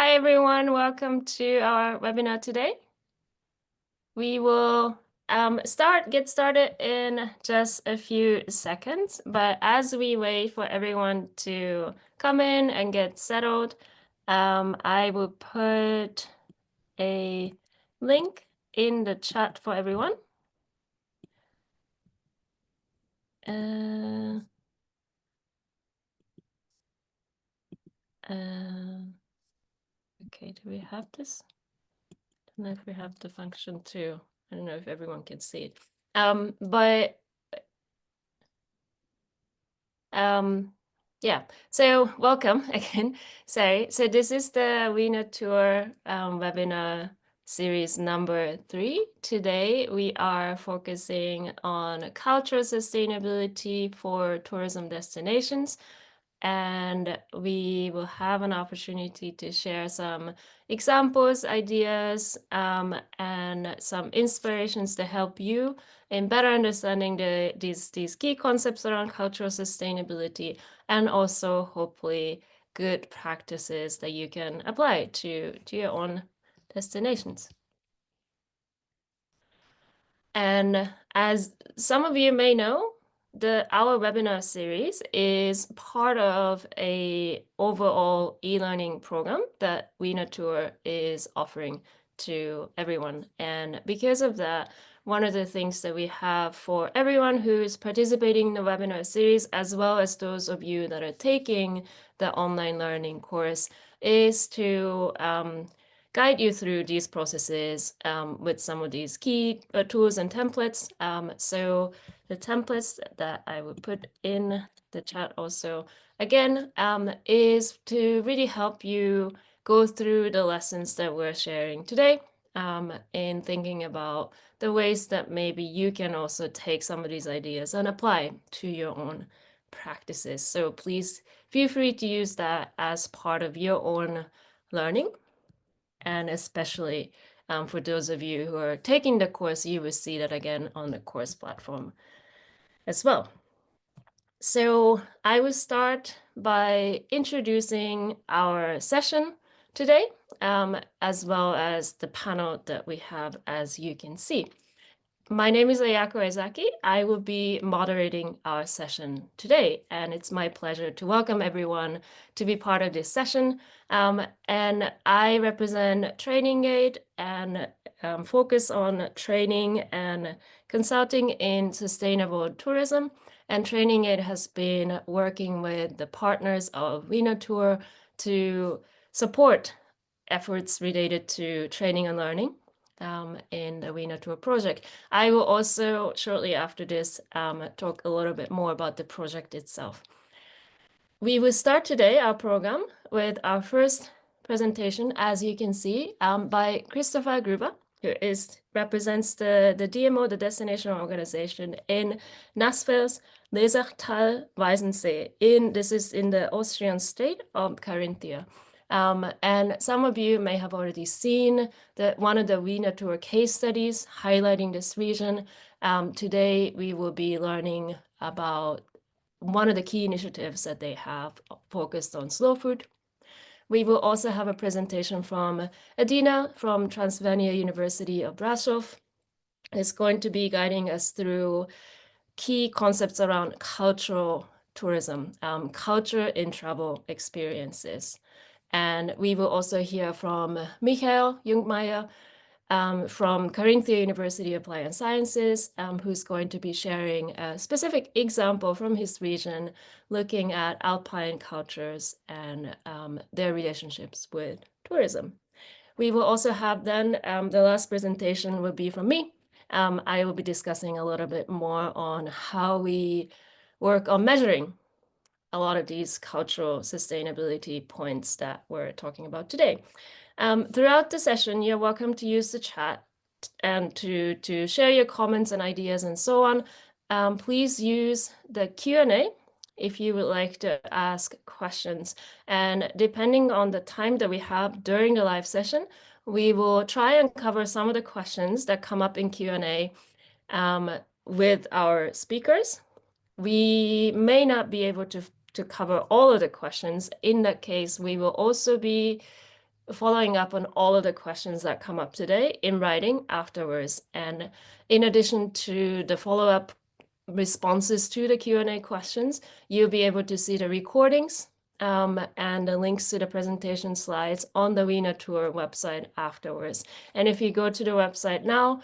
Hi everyone, welcome to our webinar today. We will get started in just a few seconds, but as we wait for everyone to come in and get settled, I will put a link in the chat for everyone. Okay, do we have this? I don't know if we have the function too. I don't know if everyone can see it. Yeah, so welcome again. So this is the WeNaTour webinar series number 3. Today we are focusing on cultural sustainability for tourism destinations. And we will have an opportunity to share some examples, ideas, and some inspirations to help you in better understanding these key concepts around cultural sustainability, and also hopefully good practices that you can apply to your own destinations. And as some of you may know, our webinar series is part of a overall e-learning program that WeNaTour is offering to everyone. And because of that, one of the things that we have for everyone who's participating in the webinar series, as well as those of you that are taking the online learning course, is to guide you through these processes with some of these key tools and templates. So the templates that I would put in the chat also, again, is to really help you go through the lessons that we're sharing today in thinking about the ways that maybe you can also take some of these ideas and apply to your own practices. So please feel free to use that as part of your own learning. And especially for those of you who are taking the course, you will see that again on the course platform as well. So I will start by introducing our session today, as well as the panel that we have, as you can see. My name is Ayako Ezaki. I will be moderating our session today, and it's my pleasure to welcome everyone to be part of this session. And I represent TrainingAid and focus on training and consulting in sustainable tourism. And TrainingAid has been working with the partners of WeNaTour to support efforts related to training and learning in the WeNaTour project. I will also, shortly after this, talk a little bit more about the project itself. We will start today our program with our first presentation, as you can see, by Christopher Gruber, who represents the DMO, the destination organization in Nassfeld, Lesachtal, Weißensee. This is in the Austrian state of Carinthia. And some of you may have already seen one of the WeNaTour case studies highlighting this region. Today, we will be learning about one of the key initiatives that they have focused on slow food. We will also have a presentation from Adina from Transilvania University of Brasov. Is going to be guiding us through key concepts around cultural tourism, culture in travel experiences. And we will also hear from Michael Jungmeier from Carinthia University of Applied Sciences, who's going to be sharing a specific example from his region, looking at alpine cultures and their relationships with tourism. We will also have then, the last presentation will be from me. I will be discussing a little bit more on how we work on measuring a lot of these cultural sustainability points that we're talking about today. Throughout the session, you're welcome to use the chat and to share your comments and ideas and so on. Please use the Q&A if you would like to ask questions. And depending on the time that we have during the live session, we will try and cover some of the questions that come up in Q&A with our speakers. We may not be able to cover all of the questions. In that case, we will also be following up on all of the questions that come up today in writing afterwards. And in addition to the follow-up responses to the Q&A questions, you'll be able to see the recordings and the links to the presentation slides on the WeNaTour website afterwards. And if you go to the website now,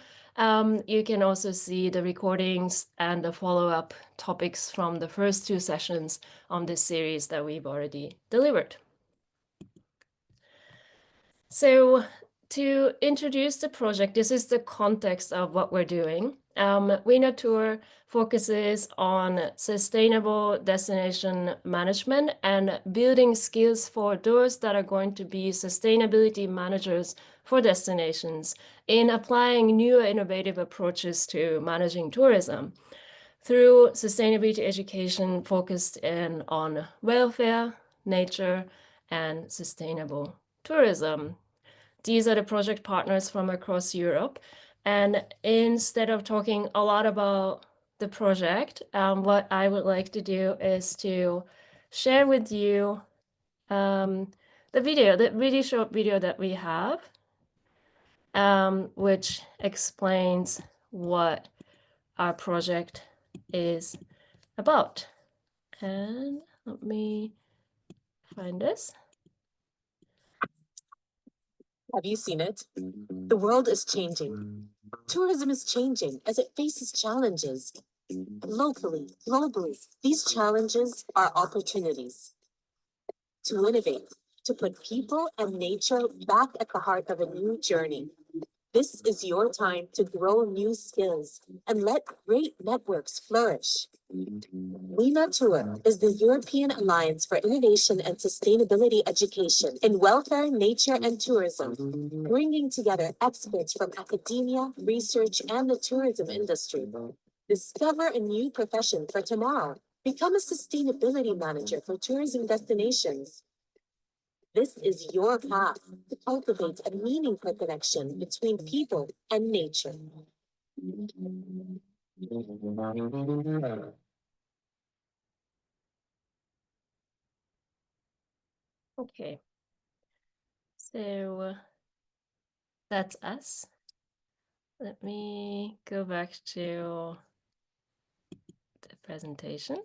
you can also see the recordings and the follow-up topics from the first 2 sessions on this series that we've already delivered. So to introduce the project, this is the context of what we're doing. WeNaTour focuses on sustainable destination management and building skills for those that are going to be sustainability managers for destinations in applying new innovative approaches to managing tourism through sustainability education focused on welfare, nature, and sustainable tourism. These are the project partners from across Europe. And instead of talking a lot about the project, what I would like to do is to share with you the video, the really short video that we have, which explains what our project is about. And let me find this. Have you seen it? The world is changing. Tourism is changing as it faces challenges. Locally, globally, these challenges are opportunities to innovate, to put people and nature back at the heart of a new journey. This is your time to grow new skills and let great networks flourish. WeNaTour is the European Alliance for Innovation and Sustainability Education in Welfare, Nature, and Tourism, bringing together experts from academia, research, and the tourism industry. Discover a new profession for tomorrow. Become a sustainability manager for tourism destinations. This is your path to cultivate a meaningful connection between people and nature. Okay. So that's us. Let me go back to the presentation.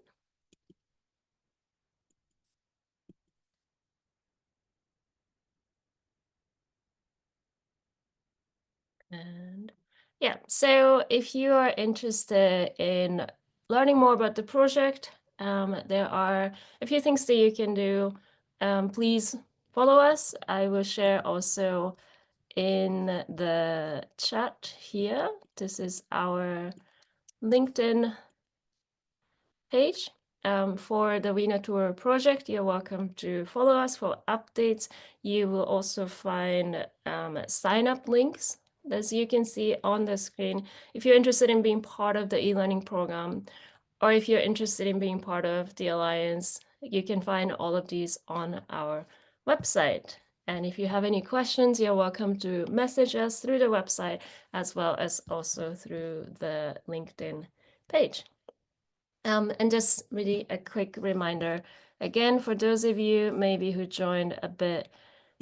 And yeah, so if you are interested in learning more about the project, there are a few things that you can do. Please follow us. I will share also in the chat here. This is our LinkedIn page. For the WeNaTour project, you're welcome to follow us for updates. You will also find sign-up links, as you can see on the screen. If you're interested in being part of the e-learning program, or if you're interested in being part of the Alliance, you can find all of these on our website. And if you have any questions, you're welcome to message us through the website, as well as also through the LinkedIn page. And just really a quick reminder, again, for those of you maybe who joined a bit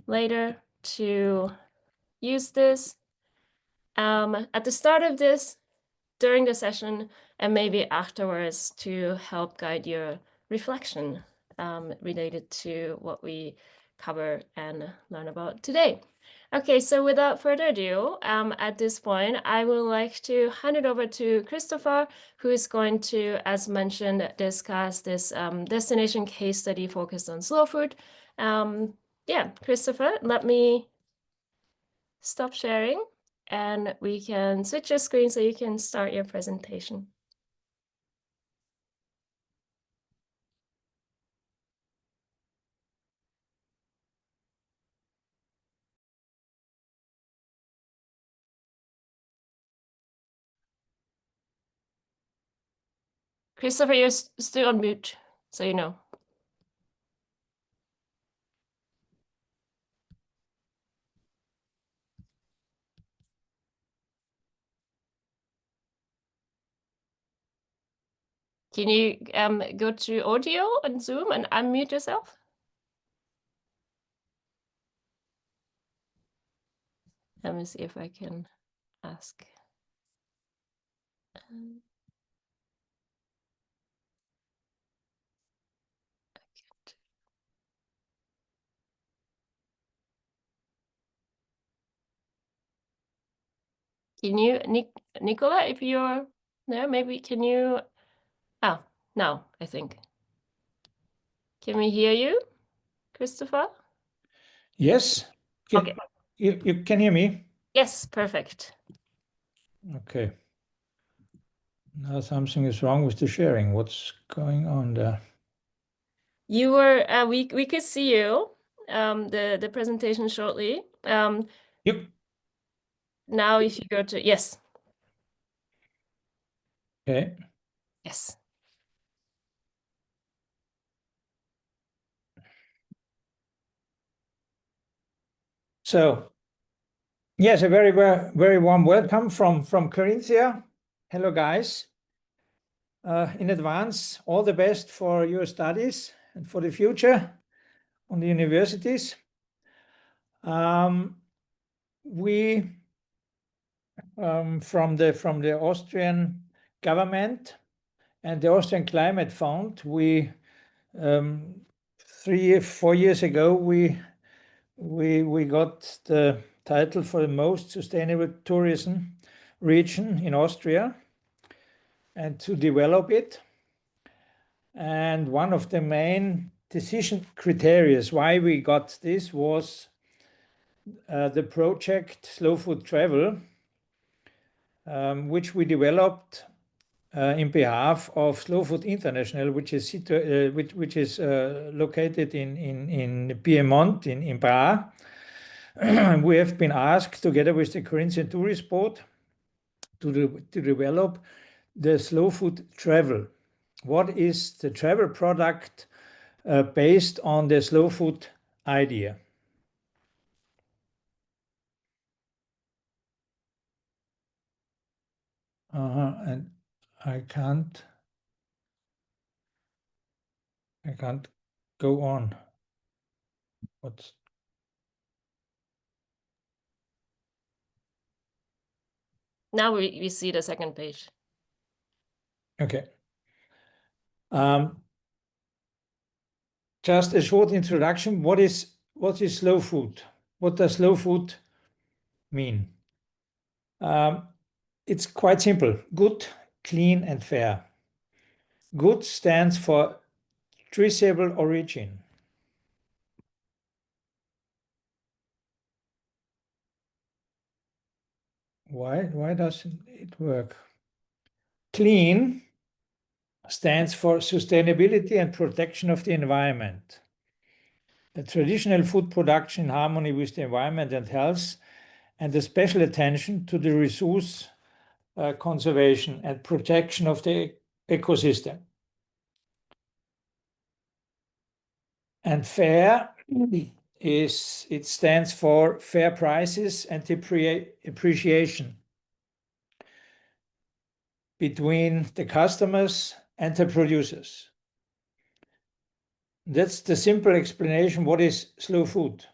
later, to use this at the start of this, during the session, and maybe afterwards to help guide your reflection related to what we cover and learn about today. Okay, so without further ado, at this point, I would like to hand it over to Christopher, who is going to, as mentioned, discuss this destination case study focused on slow food. Yeah, Christopher, let me stop sharing and we can switch your screen so you can start your presentation. Christopher, you're still on mute, so you know. Can you go to audio and Zoom and unmute yourself? Let me see if I can ask. Can you, Nicola, if you're there, maybe can you? Oh, no, I think. Can we hear you, Christopher? Yes. Okay. You can hear me? Yes, perfect. Okay. Now something is wrong with the sharing. What's going on there? You were, we could see you, the presentation shortly. You Now if you go to, yes, okay? yes. So yes, a very very warm welcome from Carinthia. Hello, guys. In advance, all the best for your studies and for the future on the universities. We from the Austrian government and the Austrian Climate Fund, we 4 years ago we got the title for the most sustainable tourism region in Austria and to develop it. And one of the main decision criteria why we got this was the project Slow Food Travel, which we developed in behalf of Slow Food International, which is located in Piedmont, in Bra. We have been asked, together with the Carinthian Tourist Board, to develop the Slow Food Travel. What is the travel product based on the slow food idea? And I can't go on. What's Now we see the second page. okay? Just a short introduction. What is slow food? What does slow food mean? It's quite simple: good, clean, and fair. Good stands for traceable origin. Why doesn't it work? Clean stands for sustainability and protection of the environment. The traditional food production in harmony with the environment and health, and the special attention to the resource conservation and protection of the ecosystem. And fair it stands for fair prices and appreciation between the customers and the producers. That's the simple explanation. What is slow food?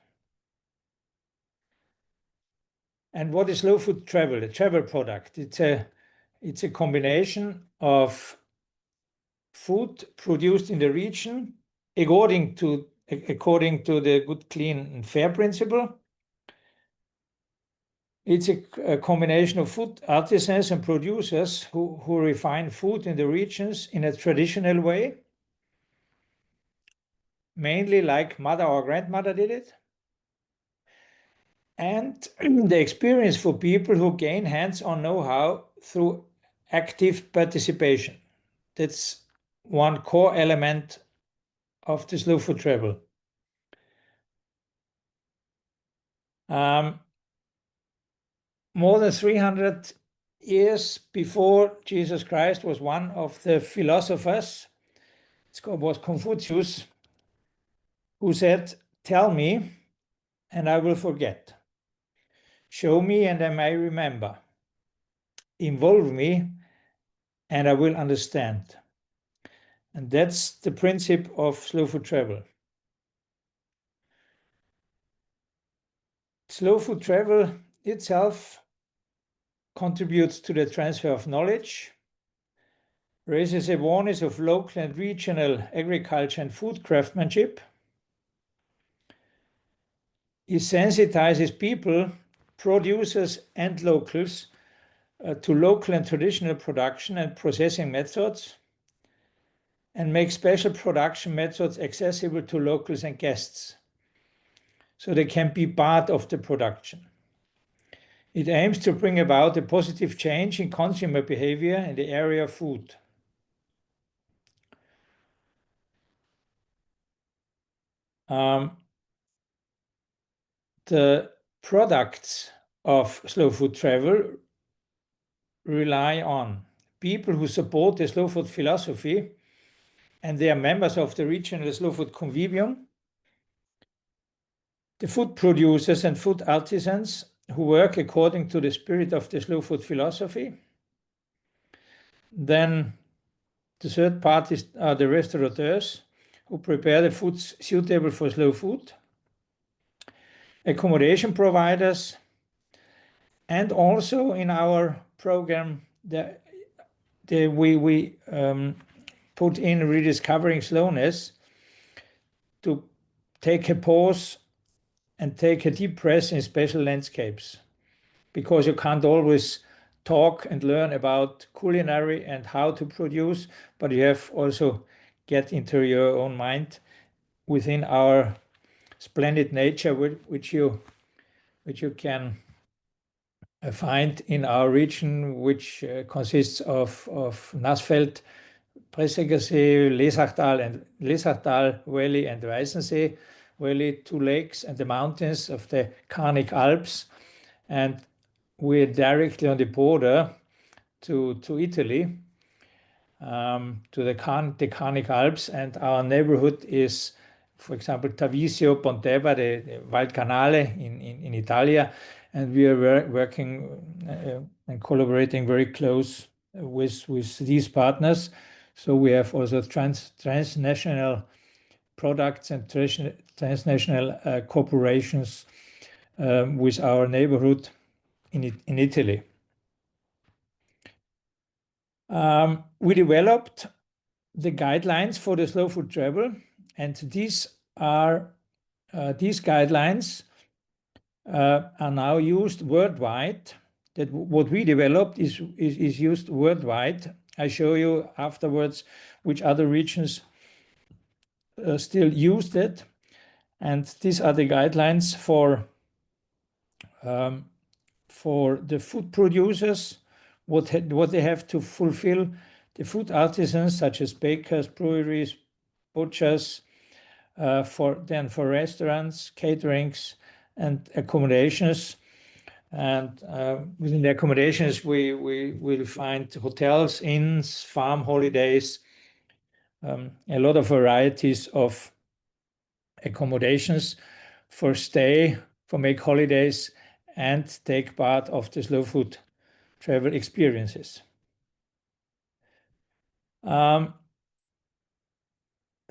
And what is slow food travel? A travel product. It's a combination of food produced in the region according to the good, clean, and fair principle. It's a combination of food artisans and producers who refine food in the regions in a traditional way, mainly like mother or grandmother did it. And the experience for people who gain hands-on know-how through active participation. That's one core element of the slow food travel. More than 300 years before Jesus Christ was one of the philosophers, it was Confucius, who said, "Tell me, and I will forget. Show me, and I may remember. Involve me, and I will understand." And that's the principle of slow food travel. Slow food travel itself contributes to the transfer of knowledge, raises awareness of local and regional agriculture and food craftsmanship, it sensitizes people, producers and locals to local and traditional production and processing methods, and makes special production methods accessible to locals and guests, so they can be part of the production. It aims to bring about a positive change in consumer behavior in the area of food. The products of slow food travel rely on people who support the slow food philosophy, and they are members of the regional slow food convivium, the food producers and food artisans who work according to the spirit of the slow food philosophy. Then the third part are the restaurateurs who prepare the foods suitable for slow food, accommodation providers, and also in our program we put in rediscovering slowness to take a pause and take a deep breath in special landscapes, because you can't always talk and learn about culinary and how to produce, but you have also get into your own mind within our splendid nature, which you can find in our region, which consists of Nassfeld, Brasov, Lesachtal Valley and Weißensee Valley, 2 lakes, and the mountains of the Carnic Alps. And we're directly on the border to Italy, to the Carnic Alps, and our neighborhood is, for example, Tavisio, Pontebba, the Valcanale in Italia, and we are working and collaborating very close with these partners. So we have also transnational products and transnational cooperations with our neighborhood in Italy. We developed the guidelines for the slow food travel, and these guidelines are now used worldwide. That what we developed is used worldwide. I show you afterwards which other regions still use it, and these are the guidelines for the food producers, what they have to fulfill, the food artisans such as bakers, breweries, butchers, for restaurants, caterings, and accommodations. And within the accommodations, we will find hotels, inns, farm holidays, a lot of varieties of accommodations for stay, for make holidays, and take part of the slow food travel experiences.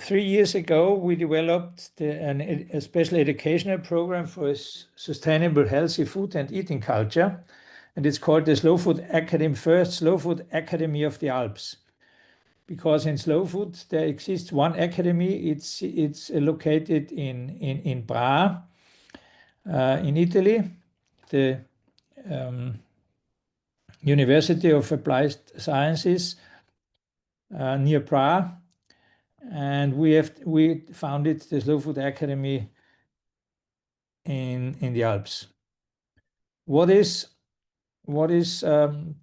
3 years ago, we developed a special educational program for sustainable, healthy food and eating culture, and it's called the Slow Food Academy, first Slow Food Academy of the Alps. Because in slow food there exists one academy. It's located in Bra, in Italy, the University of Applied Sciences near Bra. And we founded the Slow Food Academy in the Alps. What is the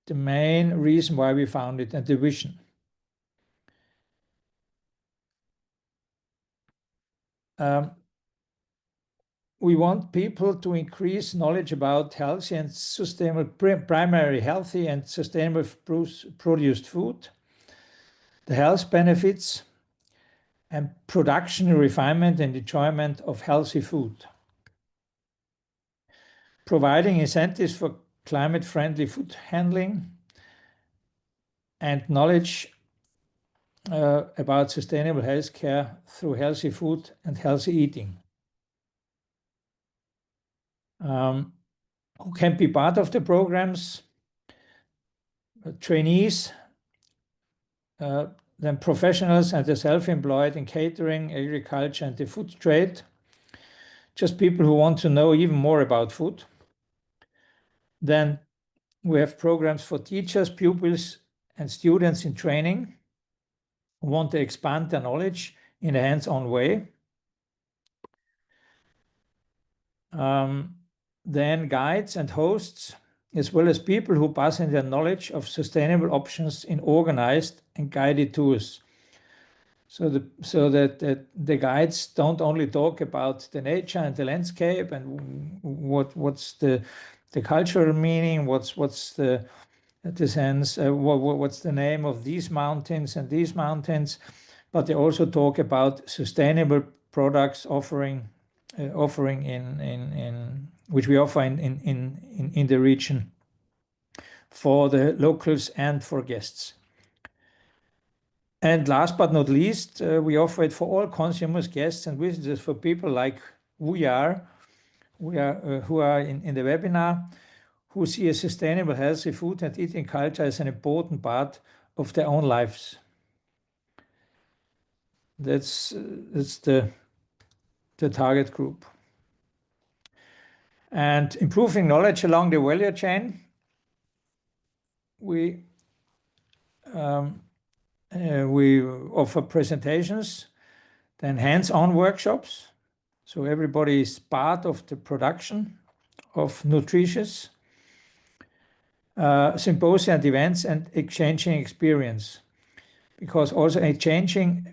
main reason why we founded and the vision? We want people to increase knowledge about healthy and sustainable, primary healthy and sustainable produced food, the health benefits, and production, refinement, and enjoyment of healthy food. Providing incentives for climate-friendly food handling and knowledge about sustainable healthcare through healthy food and healthy eating. who can be part of the programs: trainees, then professionals and the self-employed in catering, agriculture, and the food trade. Just people who want to know even more about food. Then we have programs for teachers, pupils, and students in training who want to expand their knowledge in a hands-on way. Then guides and hosts, as well as people who pass in their knowledge of sustainable options in organized and guided tours. So that the guides don't only talk about the nature and the landscape and what's the cultural meaning, what's the sense, what's the name of these mountains and these mountains, but they also talk about sustainable products offering in which we offer in the region for the locals and for guests. And last but not least, we offer it for all consumers, guests, and visitors, for people like we are who are in the webinar, who see a sustainable, healthy food and eating culture as an important part of their own lives. That's the target group. And improving knowledge along the value chain, we offer presentations, then hands-on workshops, so everybody is part of the production of nutritious, symposia and events, and exchanging experience, because also exchanging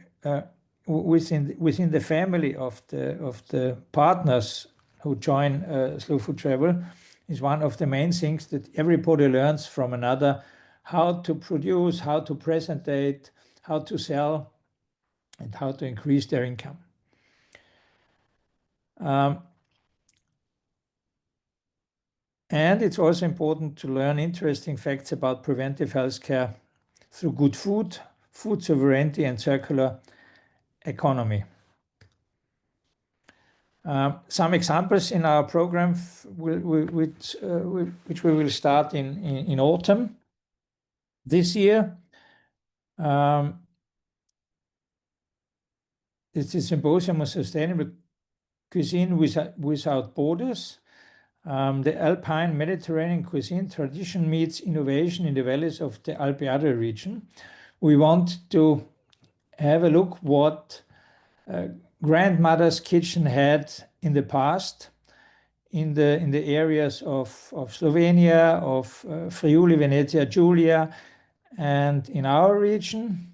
within the family of the partners who join Slow Food Travel is one of the main things that everybody learns from another: how to produce, how to presentate, how to sell, and how to increase their income. And it's also important to learn interesting facts about preventive healthcare through good food, food sovereignty, and circular economy. Some examples in our program which we will start in autumn this year. It's a symposium on sustainable cuisine without borders. The Alpine Mediterranean cuisine tradition meets innovation in the valleys of the Alpe-Adria region. We want to have a look what grandmother's kitchen had in the past in the areas of Slovenia, of Friuli, Venezia, Giulia, and in our region,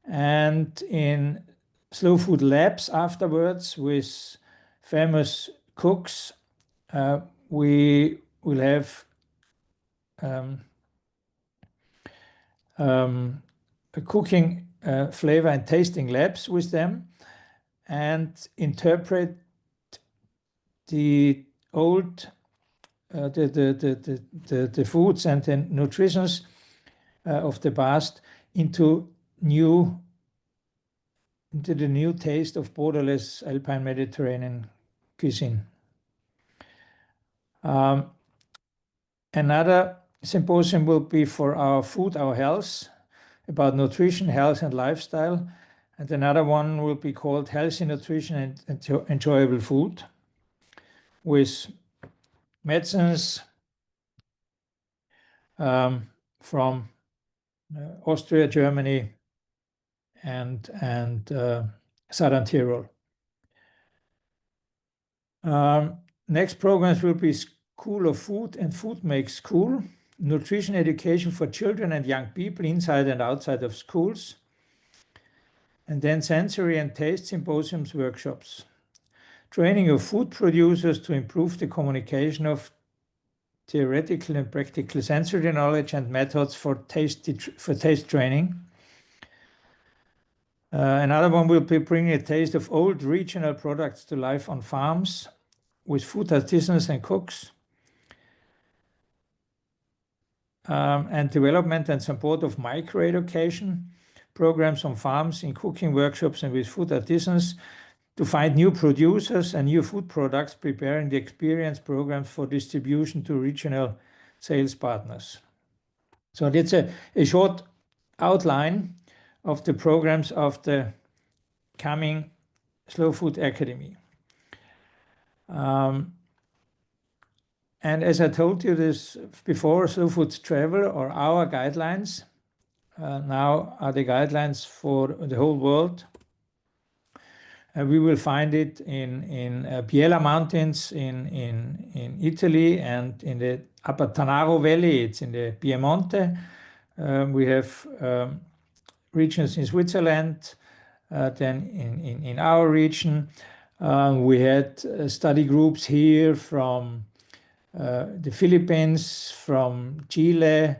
and in slow food labs afterwards with famous cooks. We will have cooking, flavor and tasting labs with them, and interpret the old the foods and the nutritions of the past into the new taste of borderless Alpine Mediterranean cuisine. Another symposium will be for our food, our health, about nutrition, health, and lifestyle. And another one will be called Healthy Nutrition and Enjoyable Food, with medicines from Austria, Germany, and Southern Tyrol. Next programs will be School of Food and Food Makes School, nutrition education for children and young people inside and outside of schools, and then sensory and taste symposiums, workshops, training of food producers to improve the communication of theoretical and practical sensory knowledge and methods for taste training. Another one will be bringing a taste of old regional products to life on farms with food artisans and cooks. And development and support of micro-education programs on farms, in cooking workshops and with food artisans, to find new producers and new food products, preparing the experience programs for distribution to regional sales partners. So that's a short outline of the programs of the coming Slow Food Academy. And as I told you this before, Slow Food Travel, or our guidelines, now are the guidelines for the whole world. We will find it in Biella Mountains in Italy, and in the Upper Tanaro Valley, it's in the Piemonte. We have regions in Switzerland, then in our region. We had study groups here from the Philippines, from Chile,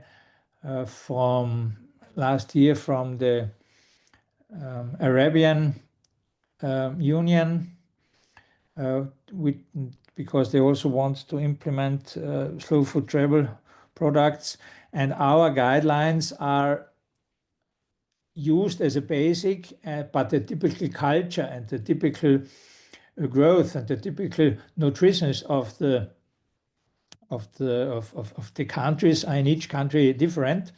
from last year from the Arabian Union, because they also want to implement slow food travel products. And our guidelines are used as a basic, but the typical culture and the typical growth and the typical nutrition of the countries are in each country different.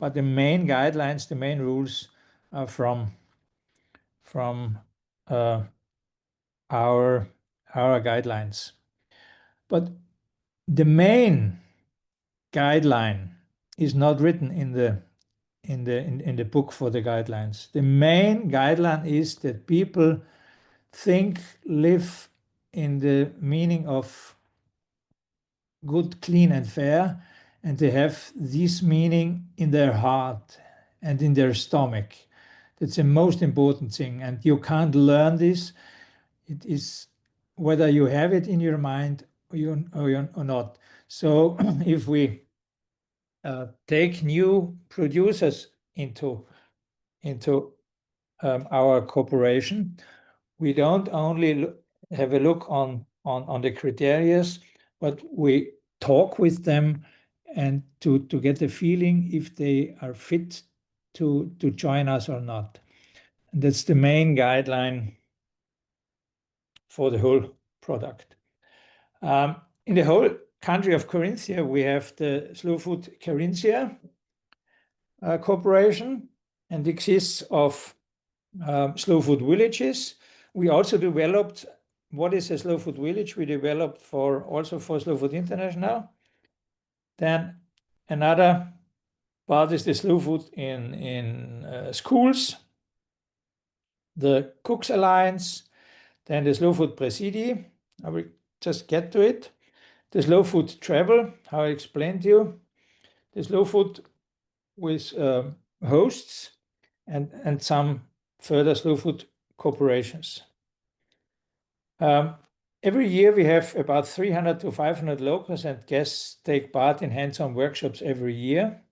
But the main guidelines, the main rules are from our guidelines. But the main guideline is not written in the book for the guidelines. The main guideline is that people think, live in the meaning of good, clean, and fair, and they have this meaning in their heart and in their stomach. That's the most important thing, and you can't learn this. It is whether you have it in your mind or not. So if we take new producers into our corporation, we don't only have a look on the criteria, but we talk with them and to get the feeling if they are fit to join us or not. And that's the main guideline for the whole product. In the whole country of Carinthia, we have the Slow Food Carinthia Corporation, and exists of slow food villages. We also developed, what is a slow food village? We developed also for Slow Food International. Then another part is the slow food in schools, the Cooks Alliance, then the Slow Food Presidi. I will just get to it. The Slow Food Travel, how I explained to you. The Slow Food with hosts and some further slow food corporations. Every year we have about 300 to 500 locals and guests take part in hands-on workshops every year.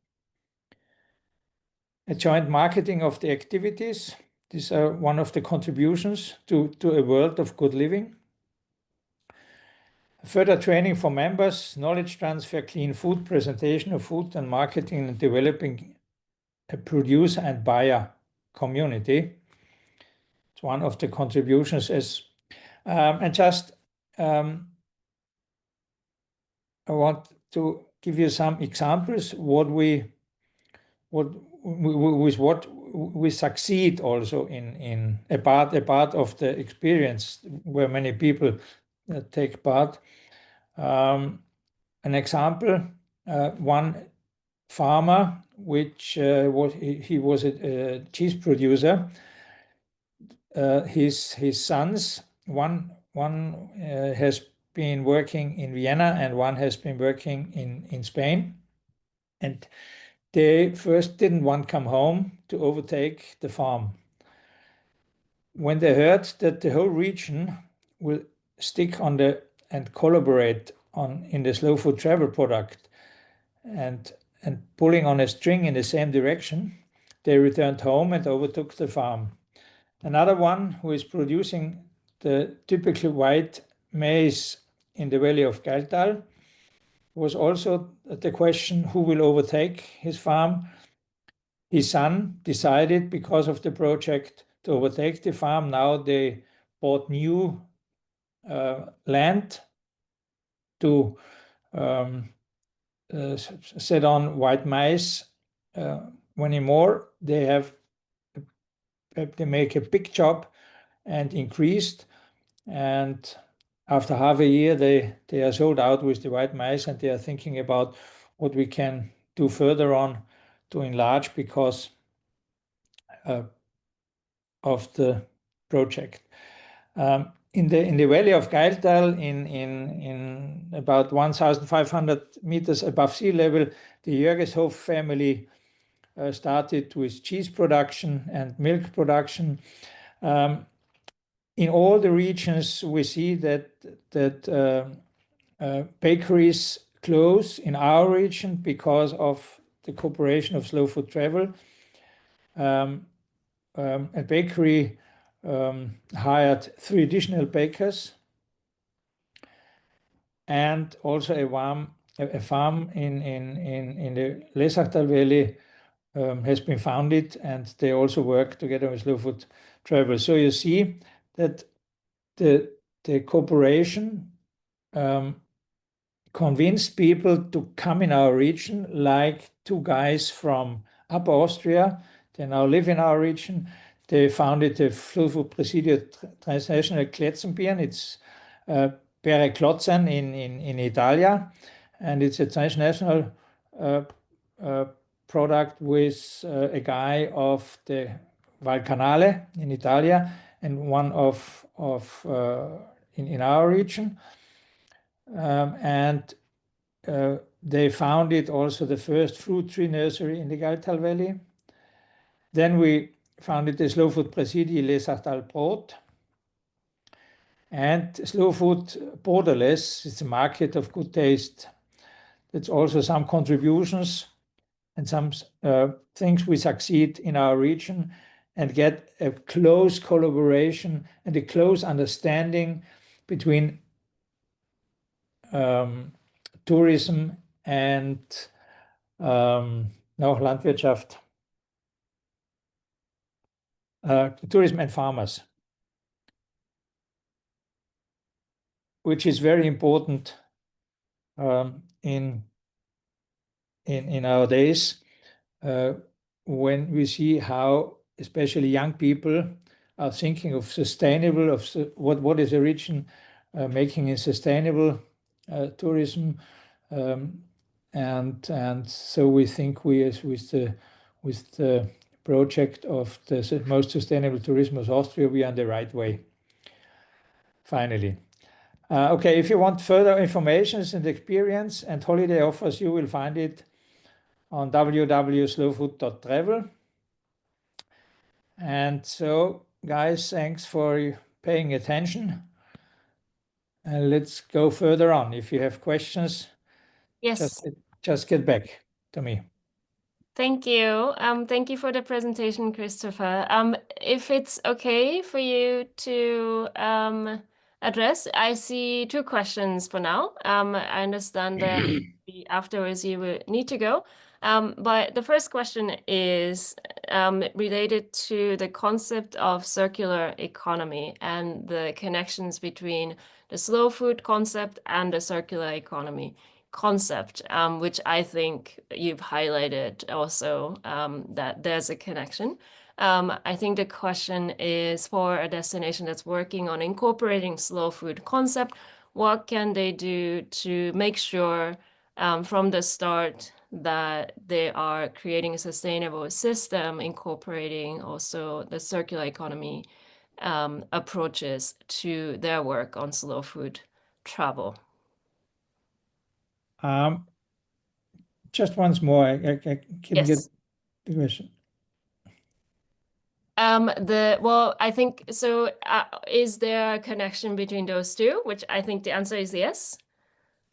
A joint marketing of the activities. These are one of the contributions to a world of good living. Further training for members, knowledge transfer, clean food, presentation of food, and marketing and developing a producer and buyer community. It's one of the contributions. I want to give you some examples with what we succeed also in a part of the experience where many people take part. An example, one farmer, which was a cheese producer. His sons, one has been working in Vienna and one has been working in Spain, and they first didn't want to come home to overtake the farm. When they heard that the whole region will stick on and collaborate in the slow food travel product and pulling on a string in the same direction, they returned home and overtook the farm. Another one who is producing the typical white maize in the valley of Galtal was also the question, who will overtake his farm? His son decided, because of the project, to overtake the farm. Now they bought new land to set on white maize anymore. They make a big job and increased, and after half a year they are sold out with the white maize, and they are thinking about what we can do further on to enlarge because of the project. In the valley of Carinthia, in about 1,500 meters above sea level, the Jörgeshof family started with cheese production and milk production. In all the regions, we see that bakeries close in our region because of the cooperation of Slow Food Travel. A bakery hired 3 additional bakers, and also a farm in the Lesachtal Valley has been founded, and they also work together with Slow Food Travel. So you see that the cooperation convinced people to come in our region, like 2 guys from Upper Austria. They now live in our region. They founded the Slow Food Presidio Transnational Kletzenbieren. It's Pere Klotzen in Italia, and it's a transnational product with a guy of the Valcanale in Italia and one of in our region, and they founded also the first fruit tree nursery in the Carinthia Valley. Then we founded the Slow Food Presidio Lesachtal Brot, and Slow Food Borderless. It's a market of good taste. That's also some contributions and some things we succeed in our region and get a close collaboration and a close understanding between tourism and Landwirtschaft, tourism and farmers, which is very important in our days when we see how especially young people are thinking of sustainable, of what is a region making a sustainable tourism, and so we think with the project of the most sustainable tourism of Austria, we are on the right way. Finally, okay, if you want further information and experience and holiday offers, you will find it on www.slowfood.travel. And so, guys, thanks for paying attention. And let's go further on. If you have questions, Yes. just get back to me. Thank you. Thank you for the presentation, Christopher. If it's okay for you to address, I see 2 questions for now. I understand that afterwards you will need to go. But the first question is related to the concept of circular economy and the connections between the slow food concept and the circular economy concept, which I think you've highlighted also, that there's a connection. I think the question is, for a destination that's working on incorporating slow food concept, what can they do to make sure from the start that they are creating a sustainable system, incorporating also the circular economy approaches to their work on slow food travel? Just once more, I can get the question. Well, I think so. Is there a connection between those 2? Which I think the answer is yes.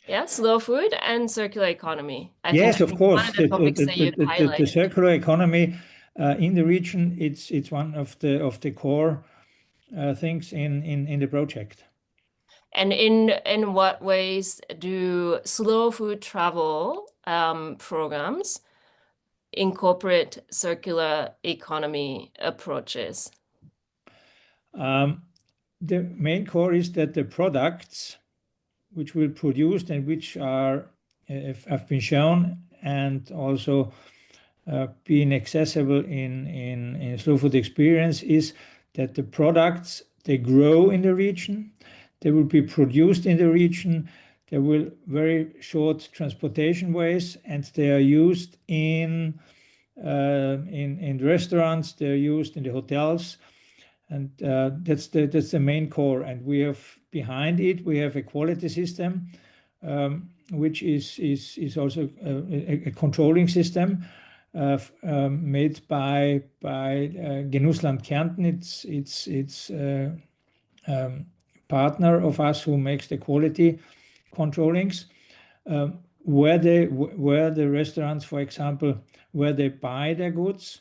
Yeah, slow food and circular economy. Yes, of course. One of the topics that you've highlighted. The circular economy in the region, it's one of the core things in the project. And in what ways do slow food travel programs incorporate circular economy approaches? the main core is that the products which will produced and which are have been shown and also being accessible in Slow Food Experience is that the products, they grow in the region, they will be produced in the region, there will very short transportation ways, and they are used in restaurants, they're used in the hotels, and that's the main core. And we have behind it, we have a quality system, which is also a controlling system made by Genussland Kärnten. It's partner of us who makes the quality controllings, where the restaurants, for example, where they buy their goods,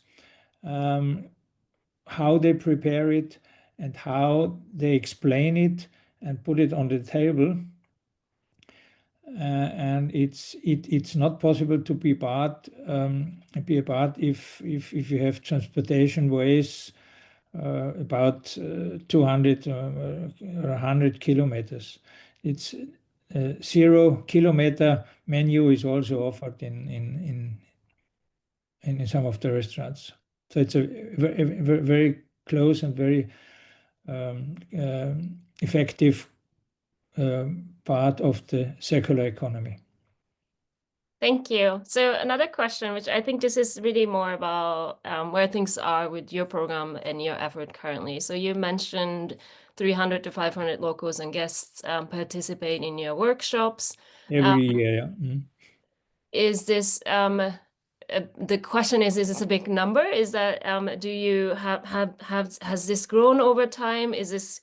how they prepare it, and how they explain it and put it on the table. And it's not possible to be a part if you have transportation ways about 200 or 100 kilometers. It's 0 kilometer menu is also offered in some of the restaurants. So it's a very close and very effective part of the circular economy. Thank you. So another question, which I think this is really more about where things are with your program and your effort currently. So you mentioned 300 to 500 locals and guests participate in your workshops. Every year, yeah. Mm. Is this the question is this a big number? Is that do you has this grown over time? Is this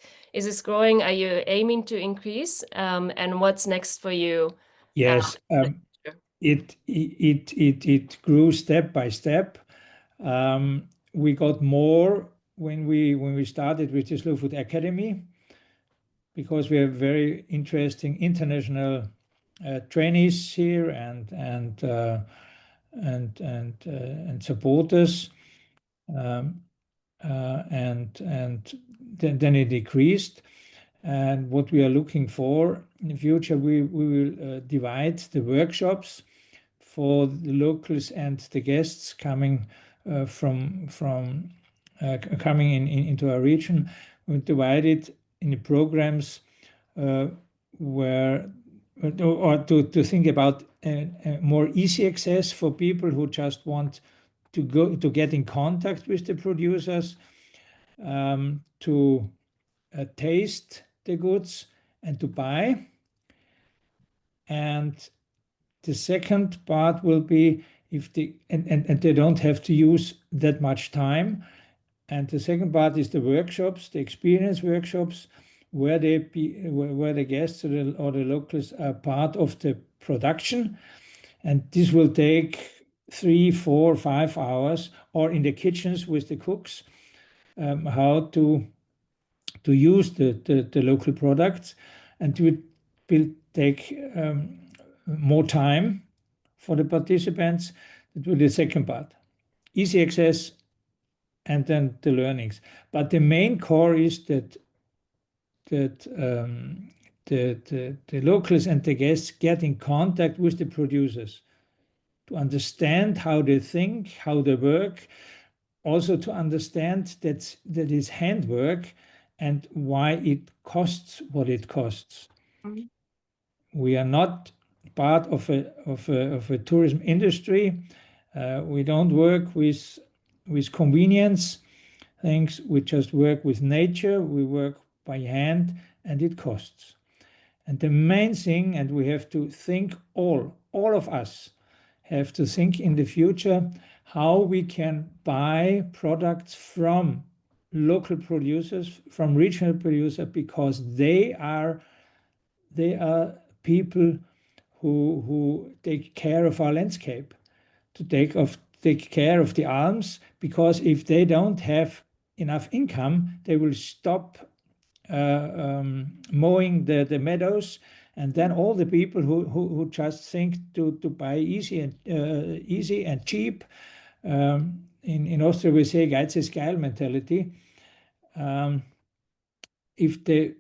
growing? Are you aiming to increase? And what's next for you? Yes, it grew step by step. We got more when we started with the Slow Food Academy, because we have very interesting international trainees here and supporters, and then it decreased. And what we are looking for in the future, we will divide the workshops for the locals and the guests coming into our region. We divide it in the programs where or to think about a more easy access for people who just want to get in contact with the producers, to taste the goods and to buy. And the second part will be if they don't have to use that much time. And the second part is the workshops, the experience workshops, where the guests or the locals are part of the production. And this will take 3, 4, 5 hours, or in the kitchens with the cooks, how to use the local products. And it will take more time for the participants. It will be the second part. Easy access and then the learnings. But the main core is that the locals and the guests get in contact with the producers to understand how they think, how they work, also to understand that is handwork and why it costs what it costs. Mhm. We are not part of a tourism industry. We don't work with convenience things. We just work with nature. We work by hand, and it costs. And the main thing, and we have to think, all of us have to think in the future how we can buy products from local producers, from regional producers, because they are people who take care of our landscape, to take care of the alms, because if they don't have enough income, they will stop mowing the meadows, and then all the people who just think to buy easy and cheap. In Austria we say Geiz ist geil mentality. if they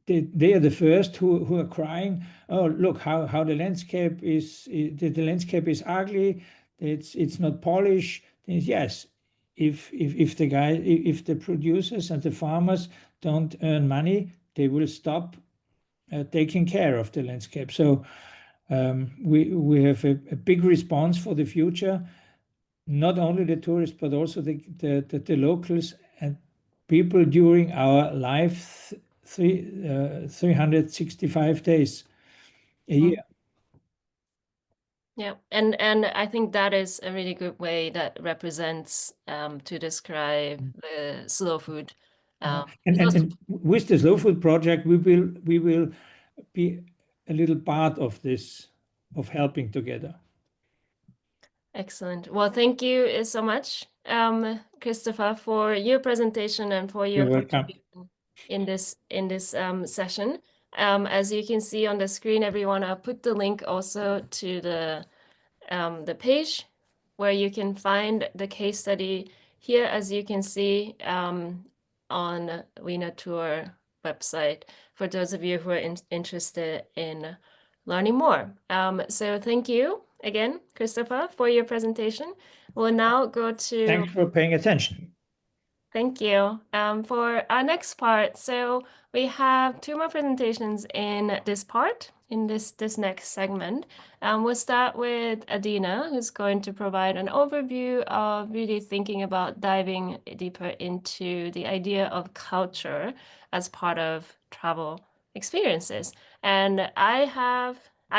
are the first who are crying, oh, look how the landscape is, the landscape is ugly, it's not polished. Yes, if the producers and the farmers don't earn money, they will stop taking care of the landscape. So we have a big response for the future, not only the tourists, but also the locals and people during our life 365 days a year. Yeah, and I think that is a really good way that represents to describe the slow food. And with the slow food project, we will be a little part of this, of helping together. Excellent. Well, thank you so much, Christopher, for your presentation and for your You're welcome. contribution in this session. As you can see on the screen, everyone, I'll put the link also to the page where you can find the case study here, as you can see on WeNaTour website, for those of you who are interested in learning more. So thank you again, Christopher, for your presentation. We'll now go to... Thanks for paying attention. Thank you. For our next part, so we have 2 more presentations in this part, in this next segment. We'll start with Adina, who's going to provide an overview of really thinking about diving deeper into the idea of culture as part of travel experiences. And I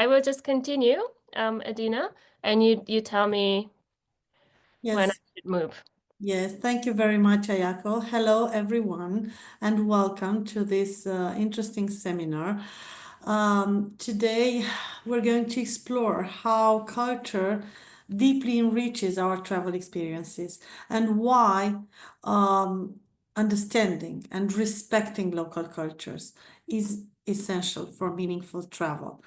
will just continue, Adina, and you tell me when I should move. Yes, thank you very much, Ayako. Hello, everyone, and welcome to this interesting seminar. Today, we're going to explore how culture deeply enriches our travel experiences and why understanding and respecting local cultures is essential for meaningful travel.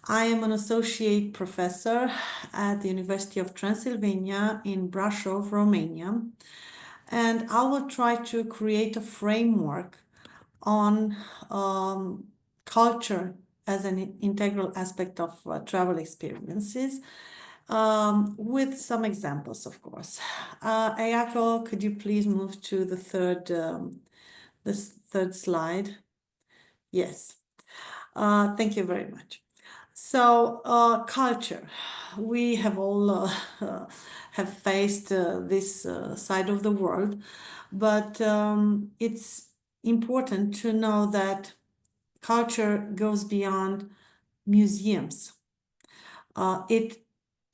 I am an associate professor at the University of Transilvania in Brasov, Romania, and I will try to create a framework on culture as an integral aspect of travel experiences, with some examples, of course. Ayako, could you please move to the third slide? Yes. Thank you very much. So, culture. We have all have faced this side of the world, but it's important to know that culture goes beyond museums. It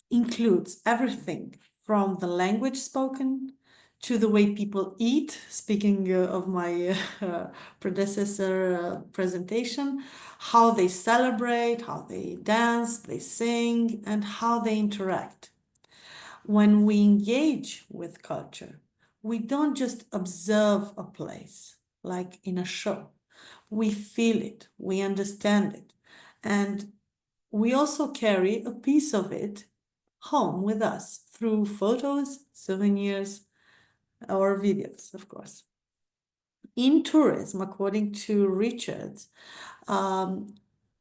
includes everything from the language spoken to the way people eat, speaking of my predecessor presentation, how they celebrate, how they dance, they sing, and how they interact. When we engage with culture, we don't just observe a place like in a show. We feel it, we understand it, and we also carry a piece of it home with us through photos, souvenirs, or videos, of course. In tourism, according to Richards,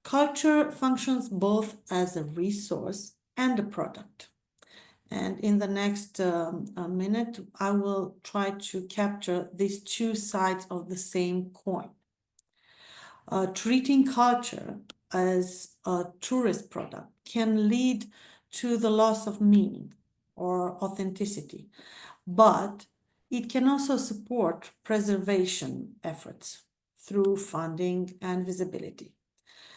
culture functions both as a resource and a product. And in the next minute, I will try to capture these 2 sides of the same coin. Treating culture as a tourist product can lead to the loss of meaning or authenticity, but it can also support preservation efforts through funding and visibility.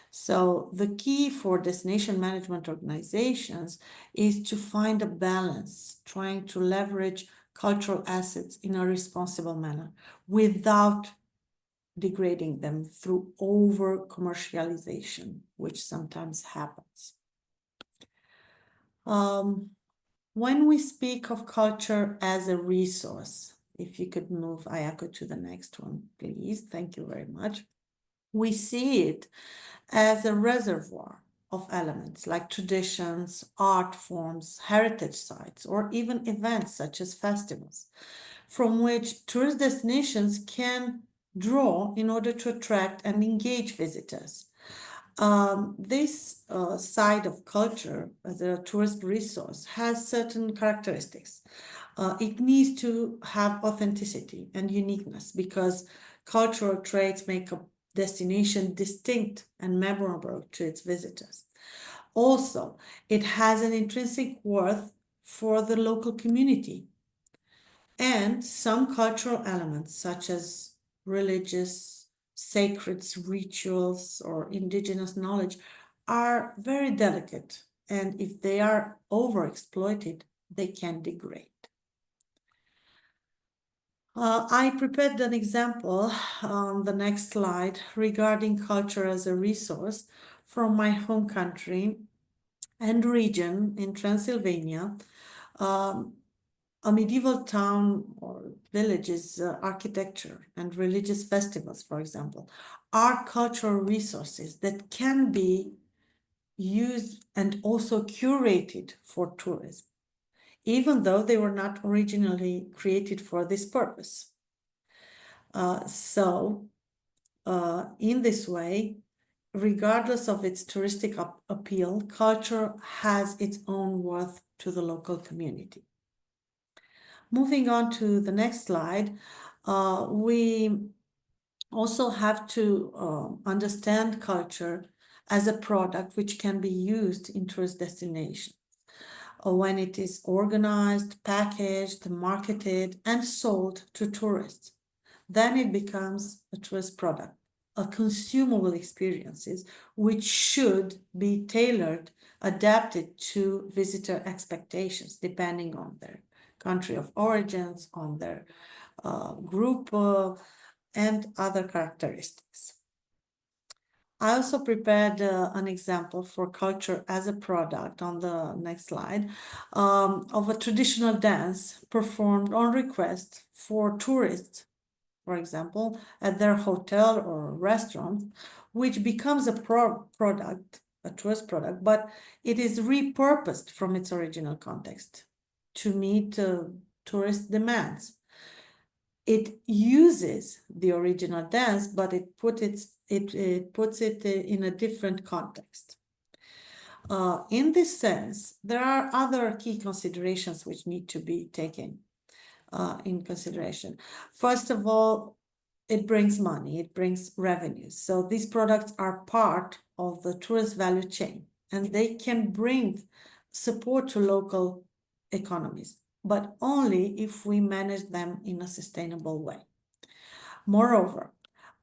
So the key for destination management organizations is to find a balance, trying to leverage cultural assets in a responsible manner without degrading them through over-commercialization, which sometimes happens. When we speak of culture as a resource, if you could move Ayako to the next one, please. Thank you very much. We see it as a reservoir of elements like traditions, art forms, heritage sites, or even events such as festivals, from which tourist destinations can draw in order to attract and engage visitors. This side of culture as a tourist resource has certain characteristics. It needs to have authenticity and uniqueness because cultural traits make a destination distinct and memorable to its visitors. Also, it has an intrinsic worth for the local community. And some cultural elements, such as religious, sacred rituals, or indigenous knowledge, are very delicate. And if they are overexploited, they can degrade. I prepared an example on the next slide regarding culture as a resource from my home country and region in Transylvania. A medieval town or village's architecture and religious festivals, for example, are cultural resources that can be used and also curated for tourism, even though they were not originally created for this purpose. In this way, regardless of its touristic appeal, culture has its own worth to the local community. Moving on to the next slide, we also have to understand culture as a product which can be used in tourist destinations. When it is organized, packaged, marketed, and sold to tourists, then it becomes a tourist product, a consumable experiences which should be tailored, adapted to visitor expectations, depending on their country of origins, on their group, and other characteristics. I also prepared an example for culture as a product on the next slide of a traditional dance performed on request for tourists, for example, at their hotel or restaurant, which becomes a product, a tourist product, but it is repurposed from its original context to meet tourist demands. It uses the original dance, but it puts it in a different context. In this sense, there are other key considerations which need to be taken in consideration. First of all, it brings money, it brings revenues. So these products are part of the tourist value chain, and they can bring support to local economies, but only if we manage them in a sustainable way. Moreover,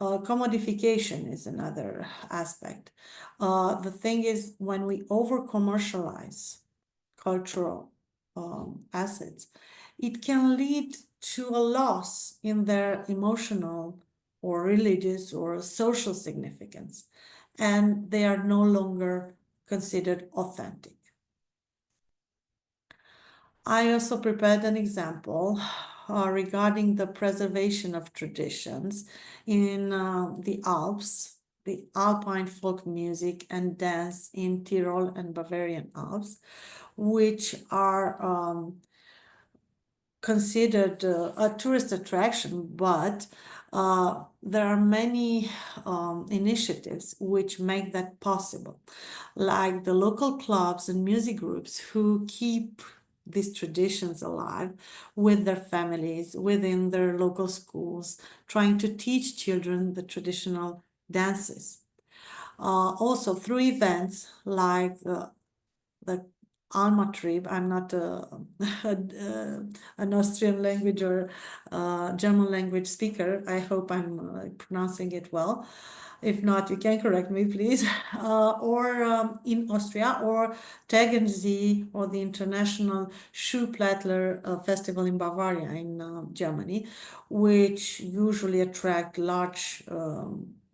commodification is another aspect. The thing is, when we over-commercialize cultural assets, it can lead to a loss in their emotional or religious or social significance, and they are no longer considered authentic. I also prepared an example regarding the preservation of traditions in the Alps, the Alpine folk music and dance in Tyrol and Bavarian Alps, which are considered a tourist attraction, but there are many initiatives which make that possible, like the local clubs and music groups who keep these traditions alive with their families, within their local schools, trying to teach children the traditional dances. Also through events like the Alma trip. I'm not an Austrian language or German language speaker. I hope I'm pronouncing it well. If not, you can correct me, please. Or in Austria, or Tegernsee, or the International Schuhplattler Festival in Bavaria in Germany, which usually attract large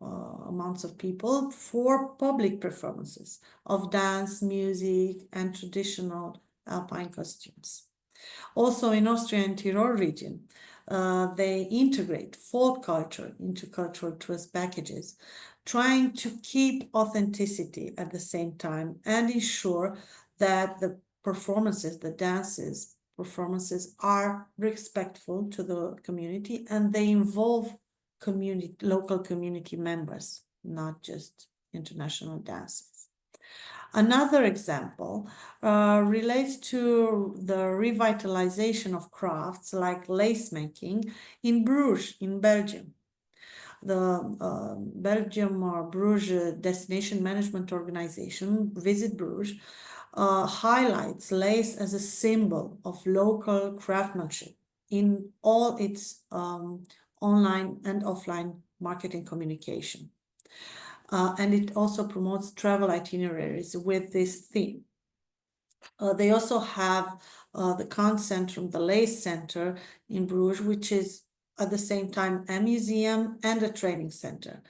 amounts of people for public performances of dance, music, and traditional alpine costumes. Also in Austria and Tyrol region, they integrate folk culture into cultural tourist packages, trying to keep authenticity at the same time and ensure that the performances, the performances are respectful to the community and they involve local community members, not just international dancers. Another example relates to the revitalization of crafts like lace making in Bruges, in Belgium. The Belgium or Bruges Destination Management Organization, Visit Bruges, highlights lace as a symbol of local craftsmanship in all its online and offline marketing communication. And it also promotes travel itineraries with this theme. They also have the Concentrum, the Lace Center in Bruges, which is at the same time a museum and a training center.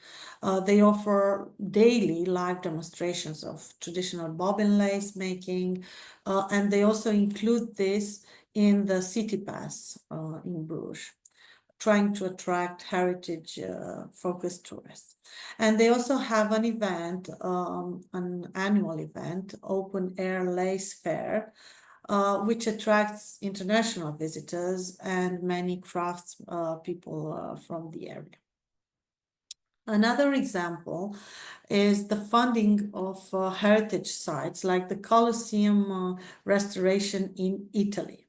They offer daily live demonstrations of traditional bobbin lace making, and they also include this in the City Pass in Bruges, trying to attract heritage-focused tourists. And they also have an event, an annual event, Open Air Lace Fair, which attracts international visitors and many crafts people from the area. Another example is the funding of heritage sites like the Colosseum restoration in Italy.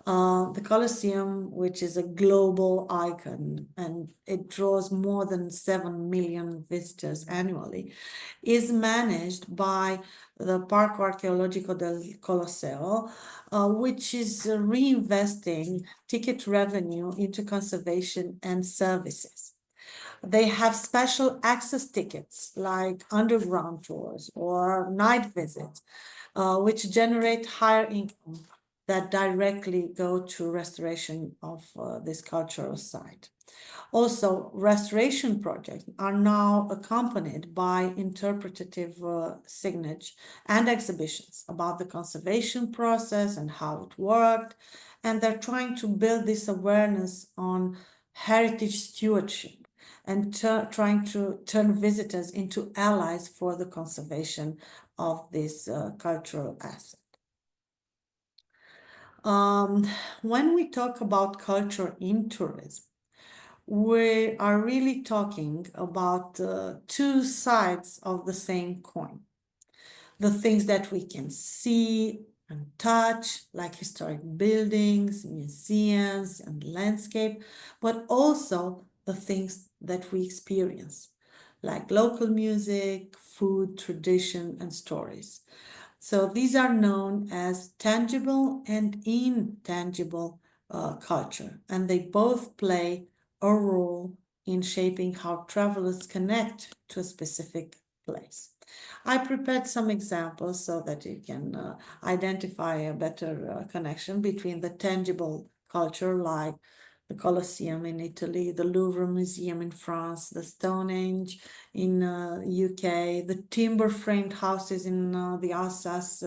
The Colosseum, which is a global icon and it draws more than 7 million visitors annually, is managed by the Parco Archeologico del Colosseo, which is reinvesting ticket revenue into conservation and services. They have special access tickets like underground tours or night visits, which generate higher income that directly go to restoration of this cultural site. Also, restoration projects are now accompanied by interpretative signage and exhibitions about the conservation process and how it worked. And they're trying to build this awareness on heritage stewardship and trying to turn visitors into allies for the conservation of this cultural asset. When we talk about culture in tourism, we are really talking about two sides of the same coin. The things that we can see and touch, like historic buildings, museums, and landscape, but also the things that we experience, like local music, food, tradition, and stories. So these are known as tangible and intangible culture, and they both play a role in shaping how travelers connect to a specific place. I prepared some examples so that you can identify a better connection between the tangible culture, like the Colosseum in Italy, the Louvre Museum in France, the Stonehenge in UK, the timber-framed houses in the Alsace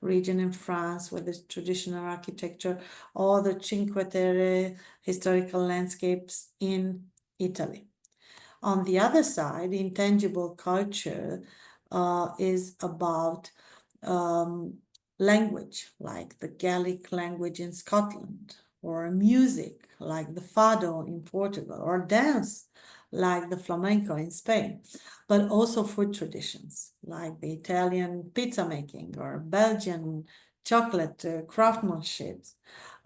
region in France with its traditional architecture, or the Cinque Terre historical landscapes in Italy. On the other side, intangible culture is about language, like the Gaelic language in Scotland, or music, like the fado in Portugal, or dance, like the flamenco in Spain, but also food traditions, like the Italian pizza making, or Belgian chocolate craftsmanship,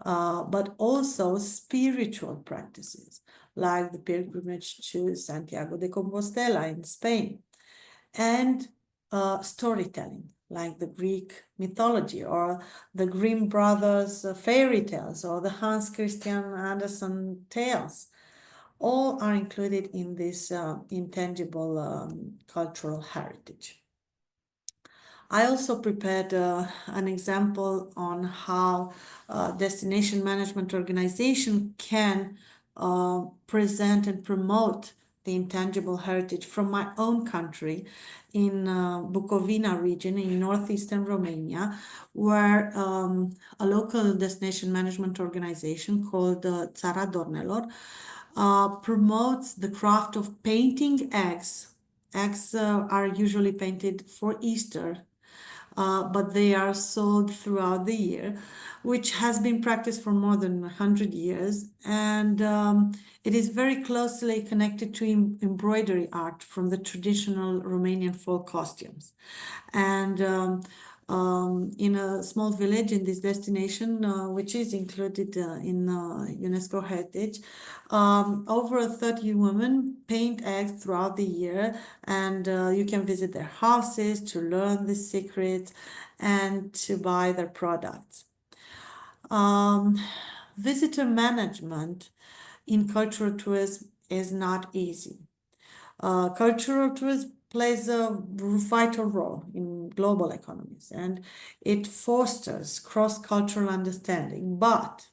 but also spiritual practices, like the pilgrimage to Santiago de Compostela in Spain, and storytelling, like the Greek mythology, or the Grimm brothers' fairy tales, or the Hans Christian Andersen tales. All are included in this intangible cultural heritage. I also prepared an example on how destination management organization can present and promote the intangible heritage from my own country in Bukovina region in northeastern Romania, where a local destination management organization called Țara Dornelor promotes the craft of painting eggs. Eggs are usually painted for Easter but they are sold throughout the year, which has been practiced for more than 100 years. And it is very closely connected to embroidery art from the traditional Romanian folk costumes. And in a small village in this destination, which is included in UNESCO Heritage, over 30 women paint eggs throughout the year, and you can visit their houses to learn the secrets and to buy their products. Visitor management in cultural tourism is not easy. Cultural tourism plays a vital role in global economies, and it fosters cross-cultural understanding, but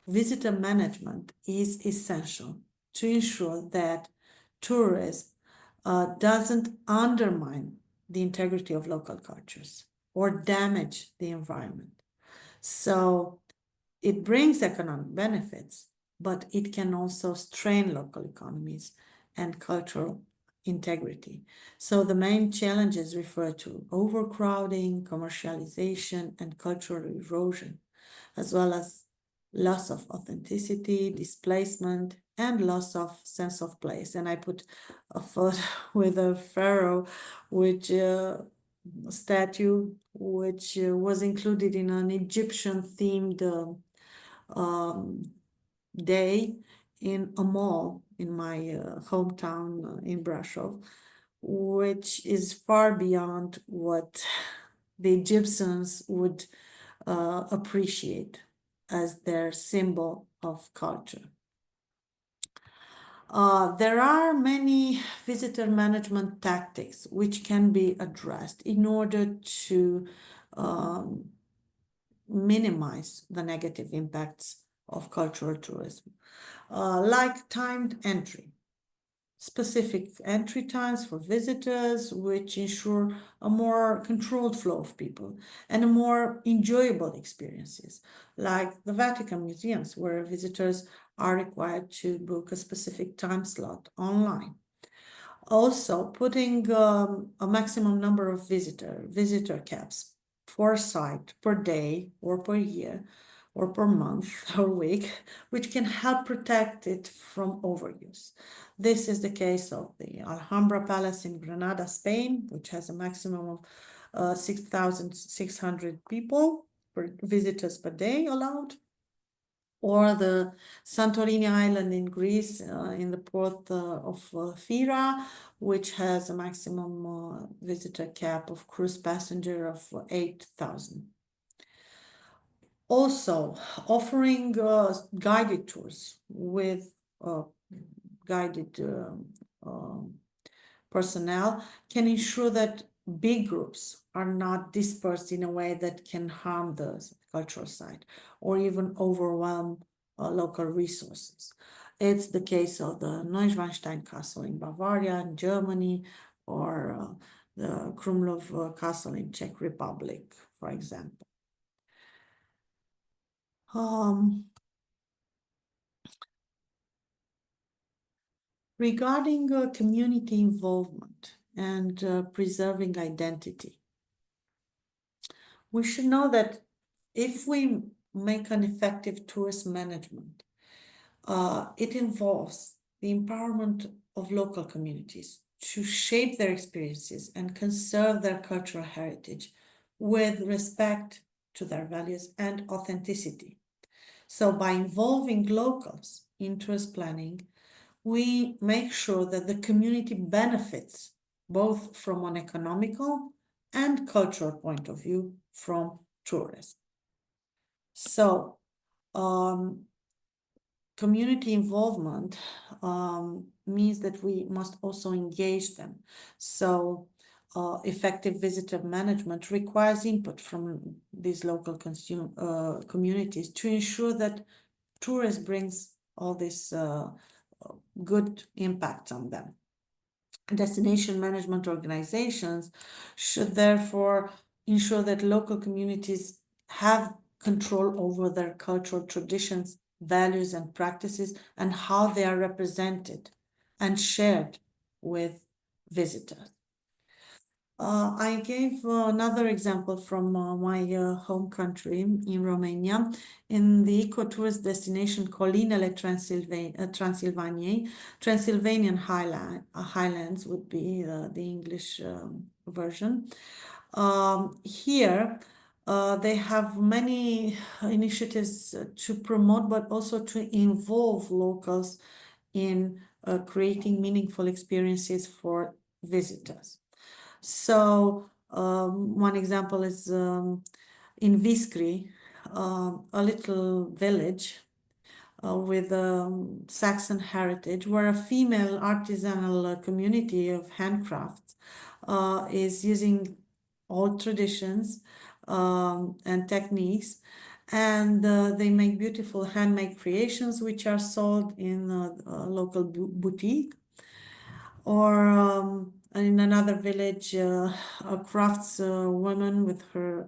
visitor management is essential to ensure that tourism doesn't undermine the integrity of local cultures or damage the environment. So it brings economic benefits, but it can also strain local economies and cultural integrity. So the main challenges refer to overcrowding, commercialization, and cultural erosion, as well as loss of authenticity, displacement, and loss of sense of place. And I put a photo with a pharaoh, which statue, which was included in an Egyptian-themed day in a mall in my hometown in Brasov, which is far beyond what the Egyptians would appreciate as their symbol of culture. There are many visitor management tactics which can be addressed in order to minimize the negative impacts of cultural tourism, like timed entry, specific entry times for visitors, which ensure a more controlled flow of people and a more enjoyable experiences, like the Vatican museums, where visitors are required to book a specific time slot online. Also, putting a maximum number of visitor caps per site, per day, or per year, or per month or week, which can help protect it from overuse. This is the case of the Alhambra Palace in Granada, Spain, which has a maximum of 6,600 visitors per day allowed, or the Santorini Island in Greece, in the port of Fira, which has a maximum visitor cap of cruise passenger of 8,000. Also, offering guided tours with guided personnel can ensure that big groups are not dispersed in a way that can harm the cultural site or even overwhelm local resources. It's the case of the Neuschwanstein Castle in Bavaria, in Germany, or the Krumlov Castle in Czech Republic, for example. Regarding community involvement and preserving identity, we should know that if we make an effective tourist management, it involves the empowerment of local communities to shape their experiences and conserve their cultural heritage with respect to their values and authenticity. So by involving locals in tourist planning, we make sure that the community benefits both from an economical and cultural point of view from tourism. So community involvement means that we must also engage them. So effective visitor management requires input from these local communities to ensure that tourism brings all this good impact on them. Destination management organizations should therefore ensure that local communities have control over their cultural traditions, values, and practices, and how they are represented and shared with visitors. I gave another example from my home country in Romania, in the ecotourist destination Colinele Transilvaniei. Transylvanian highlands would be the English version. Here, they have many initiatives to promote, but also to involve locals in creating meaningful experiences for visitors. So one example is in Viskri, a little village with Saxon heritage, where a female artisanal community of handcrafts is using old traditions and techniques, and they make beautiful handmade creations which are sold in a local boutique. Or in another village, a craftswoman with her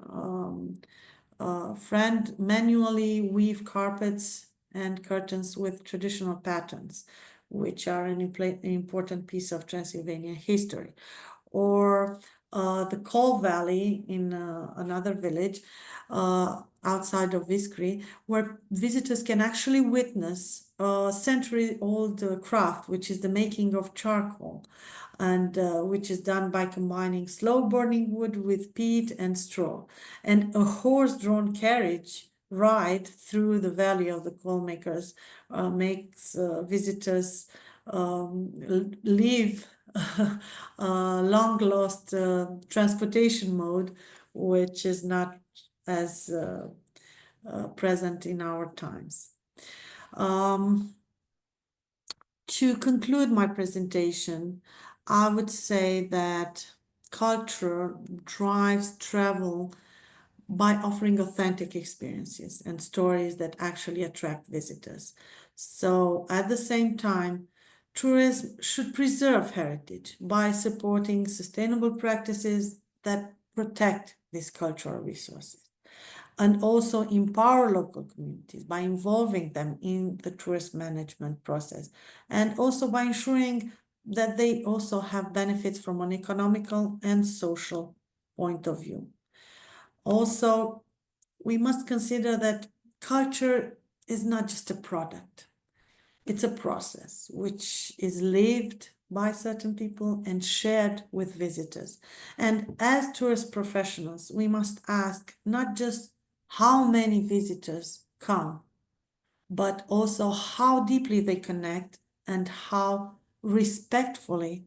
friend manually weave carpets and curtains with traditional patterns, which are an important piece of Transylvania history. Or the Coal Valley in another village outside of Viskri, where visitors can actually witness a century-old craft, which is the making of charcoal, and which is done by combining slow-burning wood with peat and straw. And a horse-drawn carriage ride through the valley of the coal makers makes visitors live long lost transportation mode, which is not as present in our times. To conclude my presentation, I would say that culture drives travel by offering authentic experiences and stories that actually attract visitors. So at the same time, tourism should preserve heritage by supporting sustainable practices that protect these cultural resources, and also empower local communities by involving them in the tourist management process, and also by ensuring that they also have benefits from an economical and social point of view. Also, we must consider that culture is not just a product. It's a process which is lived by certain people and shared with visitors. And as tourist professionals, we must ask not just how many visitors come, but also how deeply they connect and how respectfully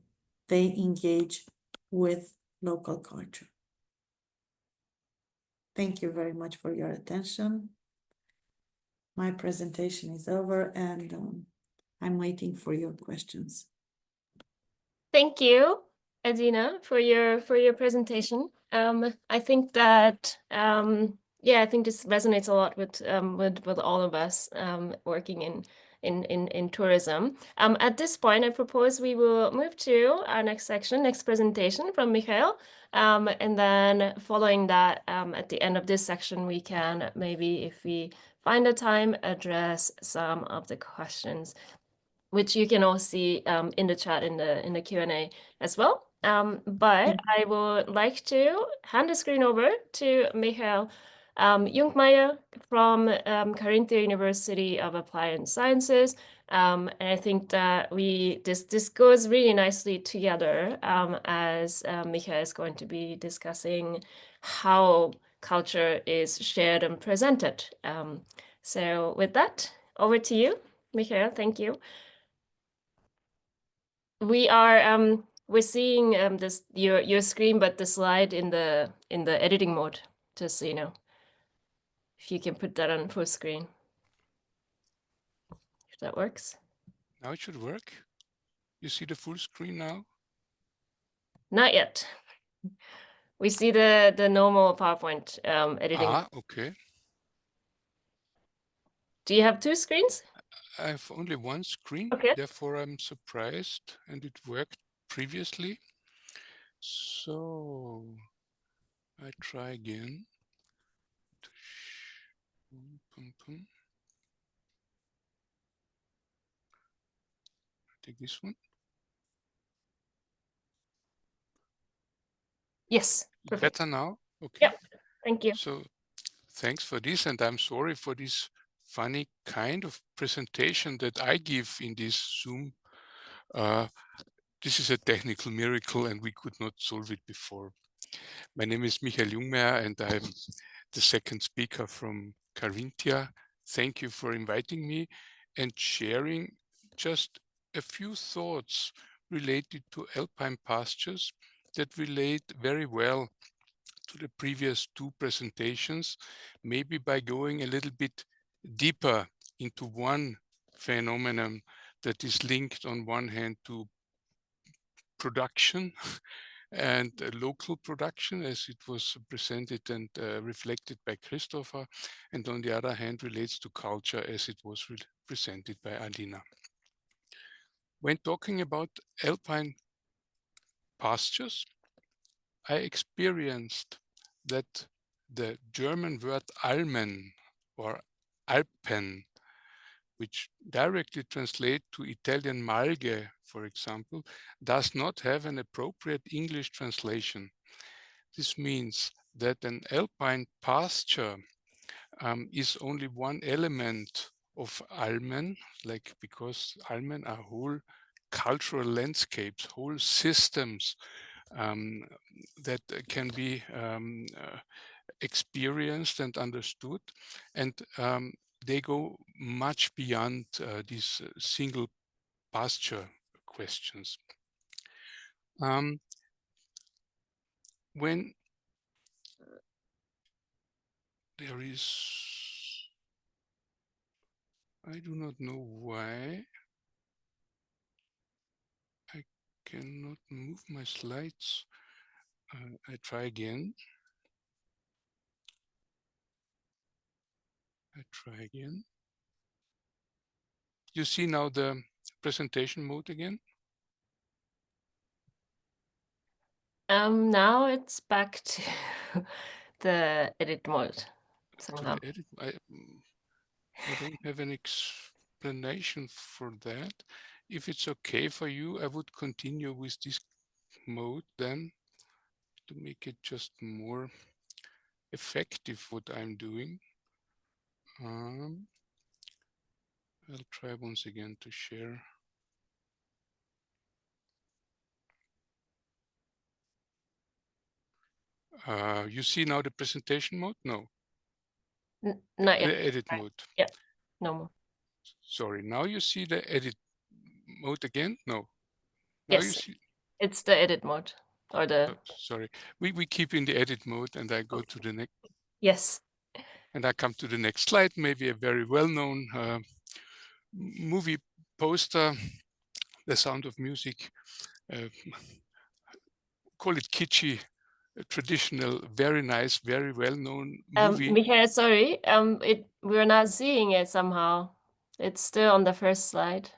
they engage with local culture. Thank you very much for your attention. My presentation is over, and I'm waiting for your questions. Thank you, Adina, for your presentation. I think that I think this resonates a lot with all of us working in tourism. At this point, I propose we will move to our next section, next presentation from Michael. And then following that, at the end of this section, we can maybe, if we find the time, address some of the questions, which you can all see in the chat in the Q&A as well. But I would like to hand the screen over to Michael Jungmeier from Carinthia University of Applied Sciences. And I think that this goes really nicely together as Michael is going to be discussing how culture is shared and presented. So with that, over to you, Michael. Thank you. We're seeing this your screen, but the slide in the editing mode, just so you know. If you can put that on full screen. If that works. Now it should work. You see the full screen now? Not yet. We see the normal PowerPoint editing. Ah, okay. Do you have two screens? I have only one screen, Okay. therefore I'm surprised, and it worked previously. So I try again. Take this one. Yes, perfect. Better now? Okay. Yep. Thank you. So thanks for this, and I'm sorry for this funny kind of presentation that I give in this Zoom. This is a technical miracle and we could not solve it before. My name is Michael Jungmeier and I'm the second speaker from Carinthia. Thank you for inviting me and sharing just a few thoughts related to alpine pastures that relate very well to the previous two presentations, maybe by going a little bit deeper into one phenomenon that is linked on one hand to production and local production as it was presented and reflected by Christopher, and on the other hand relates to culture as it was presented by Adina. When talking about alpine pastures, I experienced that the German word Almen or Alpen, which directly translates to Italian malghe, for example, does not have an appropriate English translation. This means that an alpine pasture is only one element of Almen, like because Almen are whole cultural landscapes, whole systems that can be experienced and understood, and they go much beyond these single pasture questions. When there is, I do not know why I cannot move my slides. I try again. You see now the presentation mode again? Now it's back to the edit mode somehow. To the edit, I don't have an explanation for that. If it's okay for you, I would continue with this mode then to make it just more effective what I'm doing. I'll try once again to share. You see now the presentation mode? No. Not yet. The edit mode. Yeah, no more. Sorry, now you see the edit mode again? No. Now Yes, you see. it's the edit mode or the. Oh, sorry, we keep in the edit mode and I go to the next. Yes. And I come to the next slide, maybe a very well-known movie poster, The Sound of Music. Call it kitschy, traditional, very nice, very well-known movie. Michael, sorry, we're not seeing it somehow. It's still on the first slide.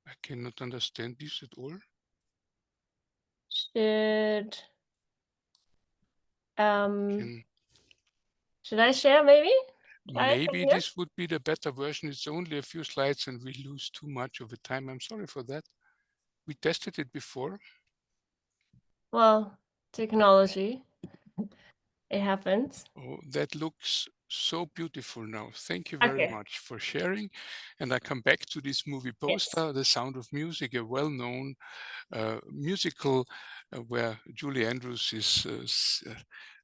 I cannot understand this at all. Should I share maybe? Maybe this would be the better version. It's only a few slides and we lose too much of the time. I'm sorry for that. We tested it before. Well, technology, it happens. Oh, that looks so beautiful now. Thank you very much for sharing. And I come back to this movie poster, The Sound of Music, a well-known musical where Julie Andrews is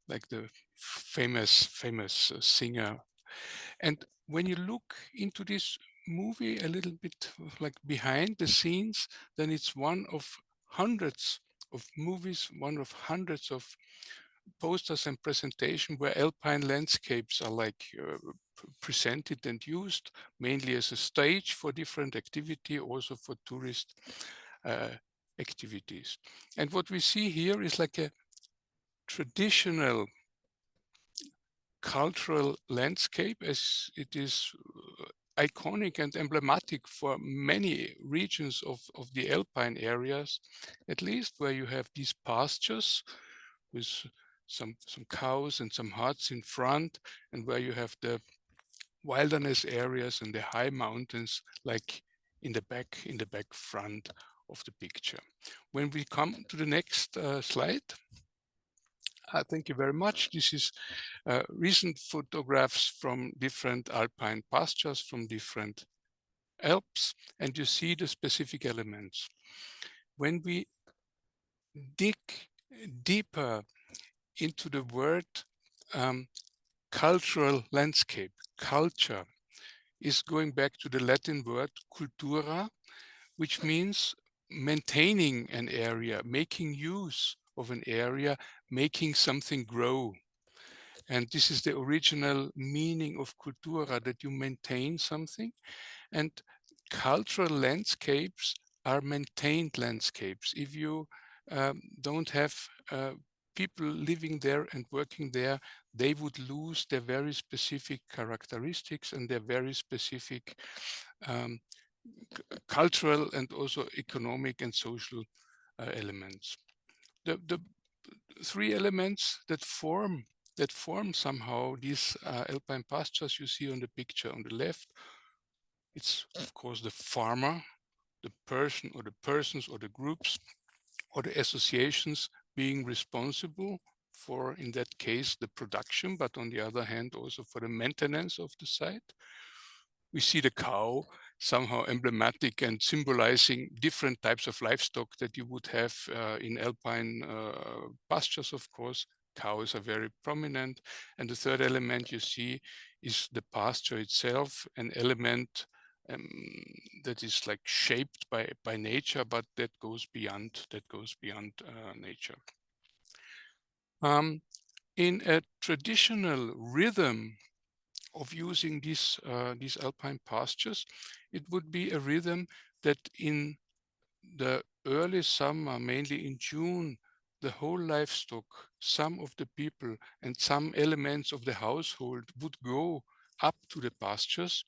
like the famous singer. And when you look into this movie a little bit like behind the scenes, then it's one of hundreds of movies, one of hundreds of posters and presentation where alpine landscapes are like presented and used mainly as a stage for different activity, also for tourist activities. And what we see here is like a traditional cultural landscape, as it is iconic and emblematic for many regions of the alpine areas, at least where you have these pastures with some cows and some huts in front, and where you have the wilderness areas and the high mountains like in the back front of the picture. When we come to the next slide, thank you very much. This is recent photographs from different alpine pastures, from different Alps, and you see the specific elements. When we dig deeper into the word cultural landscape, culture is going back to the Latin word cultura, which means maintaining an area, making use of an area, making something grow. And this is the original meaning of cultura, that you maintain something. And cultural landscapes are maintained landscapes. If you don't have people living there and working there, they would lose their very specific characteristics and their very specific cultural and also economic and social elements. The three elements that form somehow these alpine pastures you see on the picture on the left, it's of course the farmer, the person or the persons or the groups or the associations being responsible for, in that case, the production, but on the other hand also for the maintenance of the site. We see the cow, somehow emblematic and symbolizing different types of livestock that you would have in alpine pastures, of course. Cows are very prominent. And the third element you see is the pasture itself, an element that is like shaped by nature, but that goes beyond nature. In a traditional rhythm of using these alpine pastures, it would be a rhythm that in the early summer, mainly in June, the whole livestock, some of the people and some elements of the household would go up to the pastures,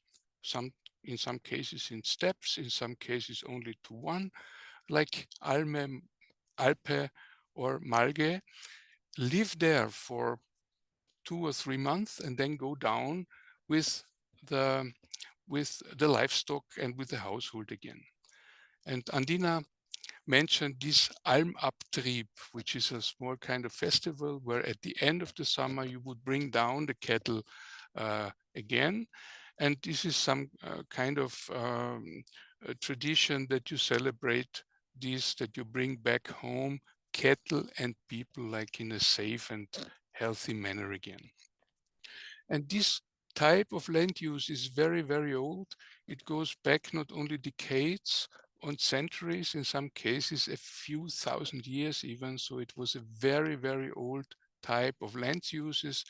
in some cases in steps, in some cases only to one, like Alpe or Malge, live there for 2 or 3 months and then go down with the livestock and with the household again. And Adina mentioned this Almabtrieb, which is a small kind of festival where at the end of the summer you would bring down the cattle again. And this is some kind of tradition that you celebrate this, that you bring back home cattle and people like in a safe and healthy manner again. And this type of land use is very, very old. It goes back not only decades, on centuries, in some cases a few thousand years even. So it was a very, very old type of land uses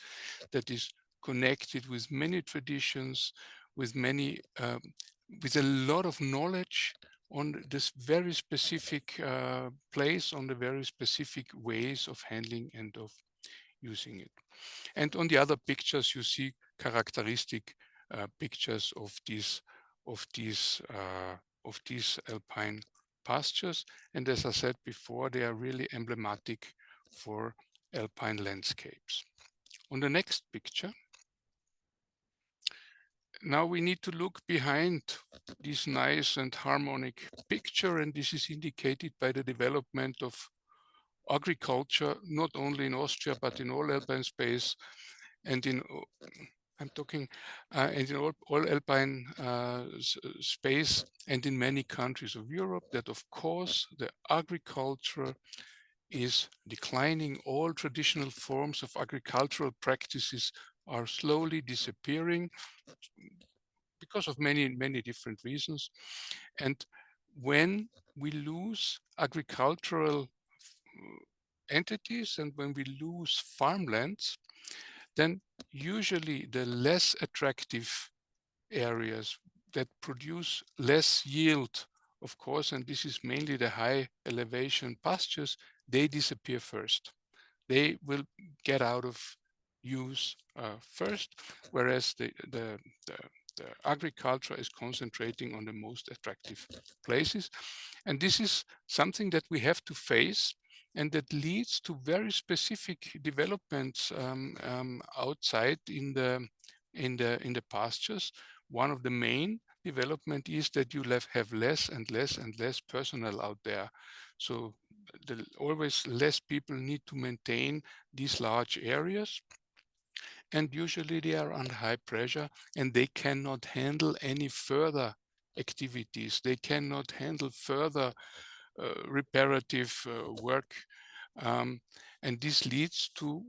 that is connected with many traditions, with a lot of knowledge on this very specific place, on the very specific ways of handling and of using it. And on the other pictures, you see characteristic pictures of these alpine pastures. And as I said before, they are really emblematic for alpine landscapes. On the next picture, now we need to look behind this nice and harmonic picture, and this is indicated by the development of agriculture, not only in Austria, but in all alpine space, and in and in all alpine space, and in many countries of Europe, that of course the agriculture is declining. All traditional forms of agricultural practices are slowly disappearing because of many different reasons. And when we lose agricultural entities and when we lose farmlands, then usually the less attractive areas that produce less yield, of course, and this is mainly the high elevation pastures, they disappear first. They will get out of use first, whereas the agriculture is concentrating on the most attractive places. And this is something that we have to face, and that leads to very specific developments outside in the pastures. One of the main development is that you have less and less and less personnel out there. So always less people need to maintain these large areas. And usually they are under high pressure and they cannot handle any further activities. They cannot handle further reparative work. And this leads to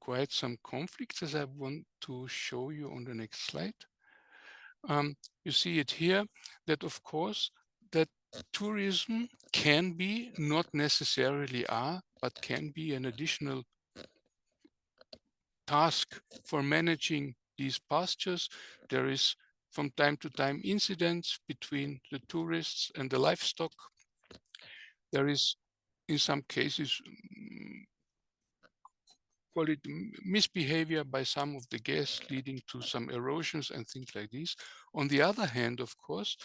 quite some conflicts, as I want to show you on the next slide. You see it here that, of course, that tourism can be, not necessarily are, but can be an additional task for managing these pastures. There is from time to time incidents between the tourists and the livestock. There is, in some cases, call it misbehavior by some of the guests, leading to some erosions and things like this. On the other hand, of course,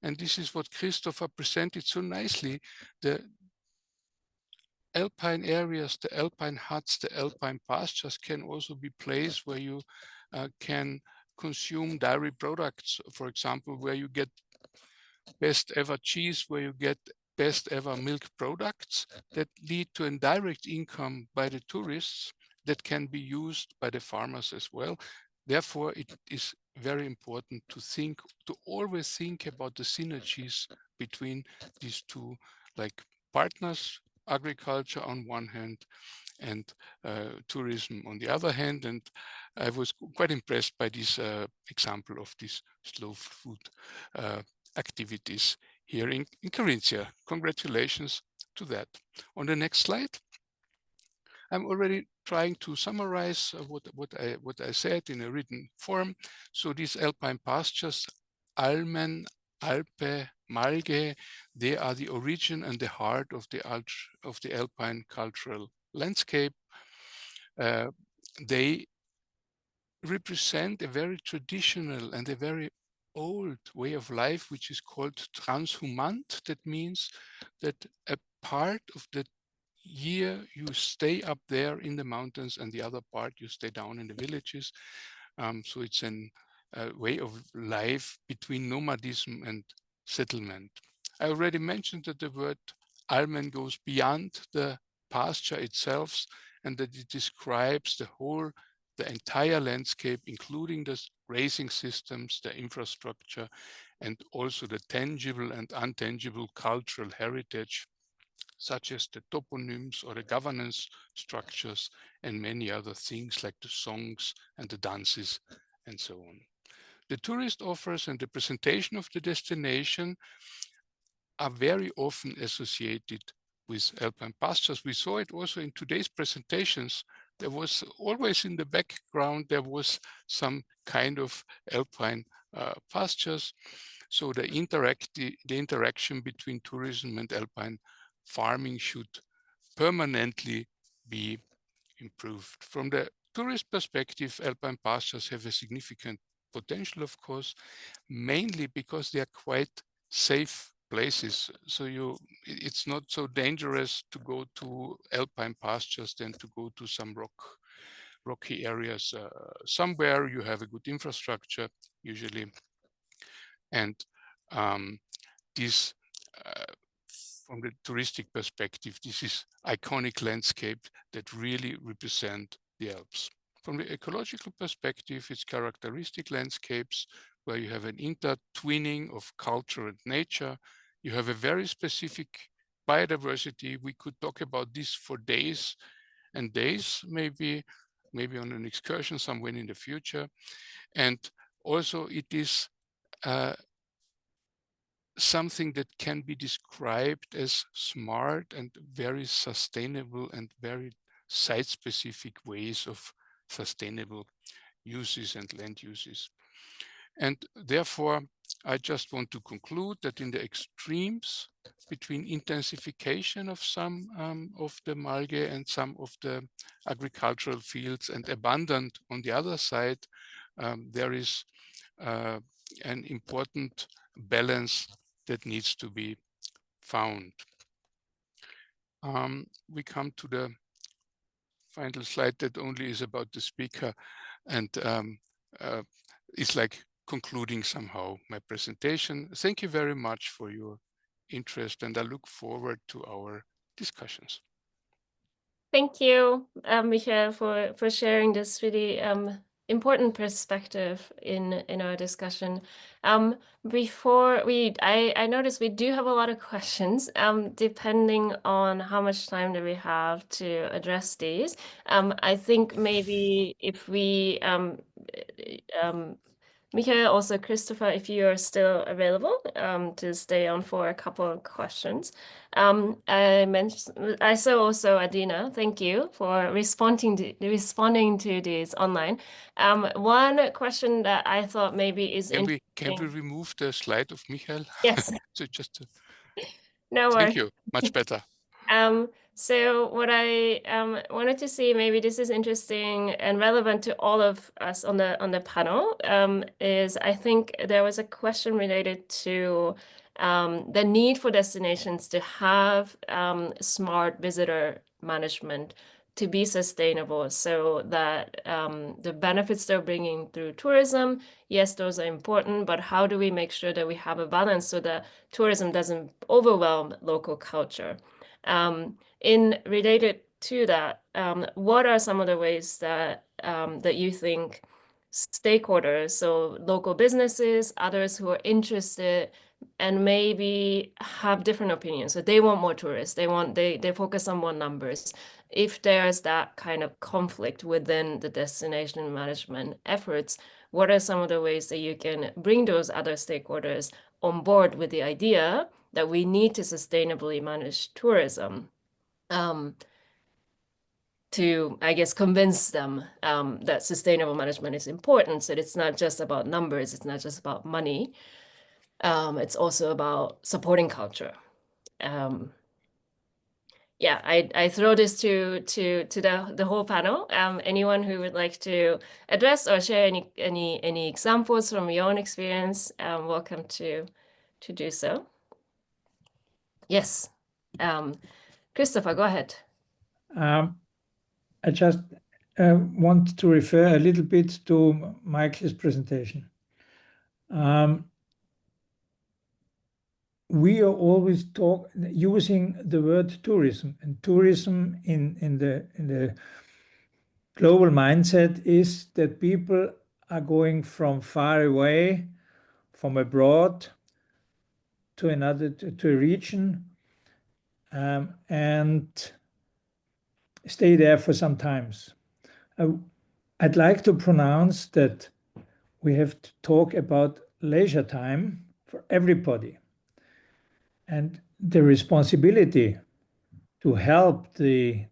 and this is what Christopher presented so nicely, the alpine areas, the alpine huts, the alpine pastures can also be places where you can consume dairy products, for example, where you get best ever cheese, where you get best ever milk products that lead to a direct income by the tourists that can be used by the farmers as well. Therefore, it is very important to always think about the synergies between these two, like partners, agriculture on one hand and tourism on the other hand. And I was quite impressed by this example of these slow food activities here in Carinthia. Congratulations to that. On the next slide, I'm already trying to summarize what I said in a written form. So these alpine pastures, Almen, Alpe, Malge, they are the origin and the heart of the alpine cultural landscape. They represent a very traditional and a very old way of life, which is called transhumant. That means that a part of the year you stay up there in the mountains and the other part you stay down in the villages. So it's a way of life between nomadism and settlement. I already mentioned that the word Almen goes beyond the pasture itself and that it describes the entire landscape, including the grazing systems, the infrastructure, and also the tangible and intangible cultural heritage, such as the toponyms or the governance structures and many other things like the songs and the dances and so on. The tourist offers and the presentation of the destination are very often associated with alpine pastures. We saw it also in today's presentations. There was always in the background, there was some kind of alpine pastures. So the interaction between tourism and alpine farming should permanently be improved. From the tourist perspective, alpine pastures have a significant potential, of course, mainly because they are quite safe places. So it's not so dangerous to go to alpine pastures than to go to some rocky areas. Somewhere you have a good infrastructure usually. And this, from the touristic perspective, this is iconic landscape that really represent the Alps. From the ecological perspective, it's characteristic landscapes where you have an intertwining of culture and nature. You have a very specific biodiversity. We could talk about this for days and days, maybe on an excursion somewhere in the future. And also it is something that can be described as smart and very sustainable and very site-specific ways of sustainable uses and land uses. And therefore, I just want to conclude that in the extremes between intensification of some of the malge and some of the agricultural fields and abundant on the other side, there is an important balance that needs to be found. We come to the final slide that only is about the speaker, and it's like concluding somehow my presentation. Thank you very much for your interest, and I look forward to our discussions. Thank you, Michael, for sharing this really important perspective in our discussion. Before I noticed we do have a lot of questions. Depending on how much time that we have to address these, I think maybe if we Michael, also Christopher, if you are still available to stay on for a couple of questions. I saw also Adina, thank you for responding to these online. One question that I thought maybe is Can interesting. we remove the slide of Michael? Yes. So just No worries. thank you, much better. So what I wanted to see, maybe this is interesting and relevant to all of us on the panel, is I think there was a question related to the need for destinations to have smart visitor management to be sustainable, so that the benefits they're bringing through tourism, yes, those are important, but how do we make sure that we have a balance so that tourism doesn't overwhelm local culture? In related to that, what are some of the ways that that you think stakeholders, so local businesses, others who are interested and maybe have different opinions, so they want more tourists, they focus on more numbers. If there's that kind of conflict within the destination management efforts, what are some of the ways that you can bring those other stakeholders on board with the idea that we need to sustainably manage tourism, to, I guess, convince them that sustainable management is important. So it's not just about numbers, it's not just about money. It's also about supporting culture. Yeah, I throw this to the whole panel. Anyone who would like to address or share any examples from your own experience, welcome to do so. Yes. Christopher, go ahead. I just want to refer a little bit to Michael's presentation. We are always using the word tourism, and tourism in the global mindset is that people are going from far away, from abroad to a region, and stay there for some times. I'd like to pronounce that we have to talk about leisure time for everybody, and the responsibility to help the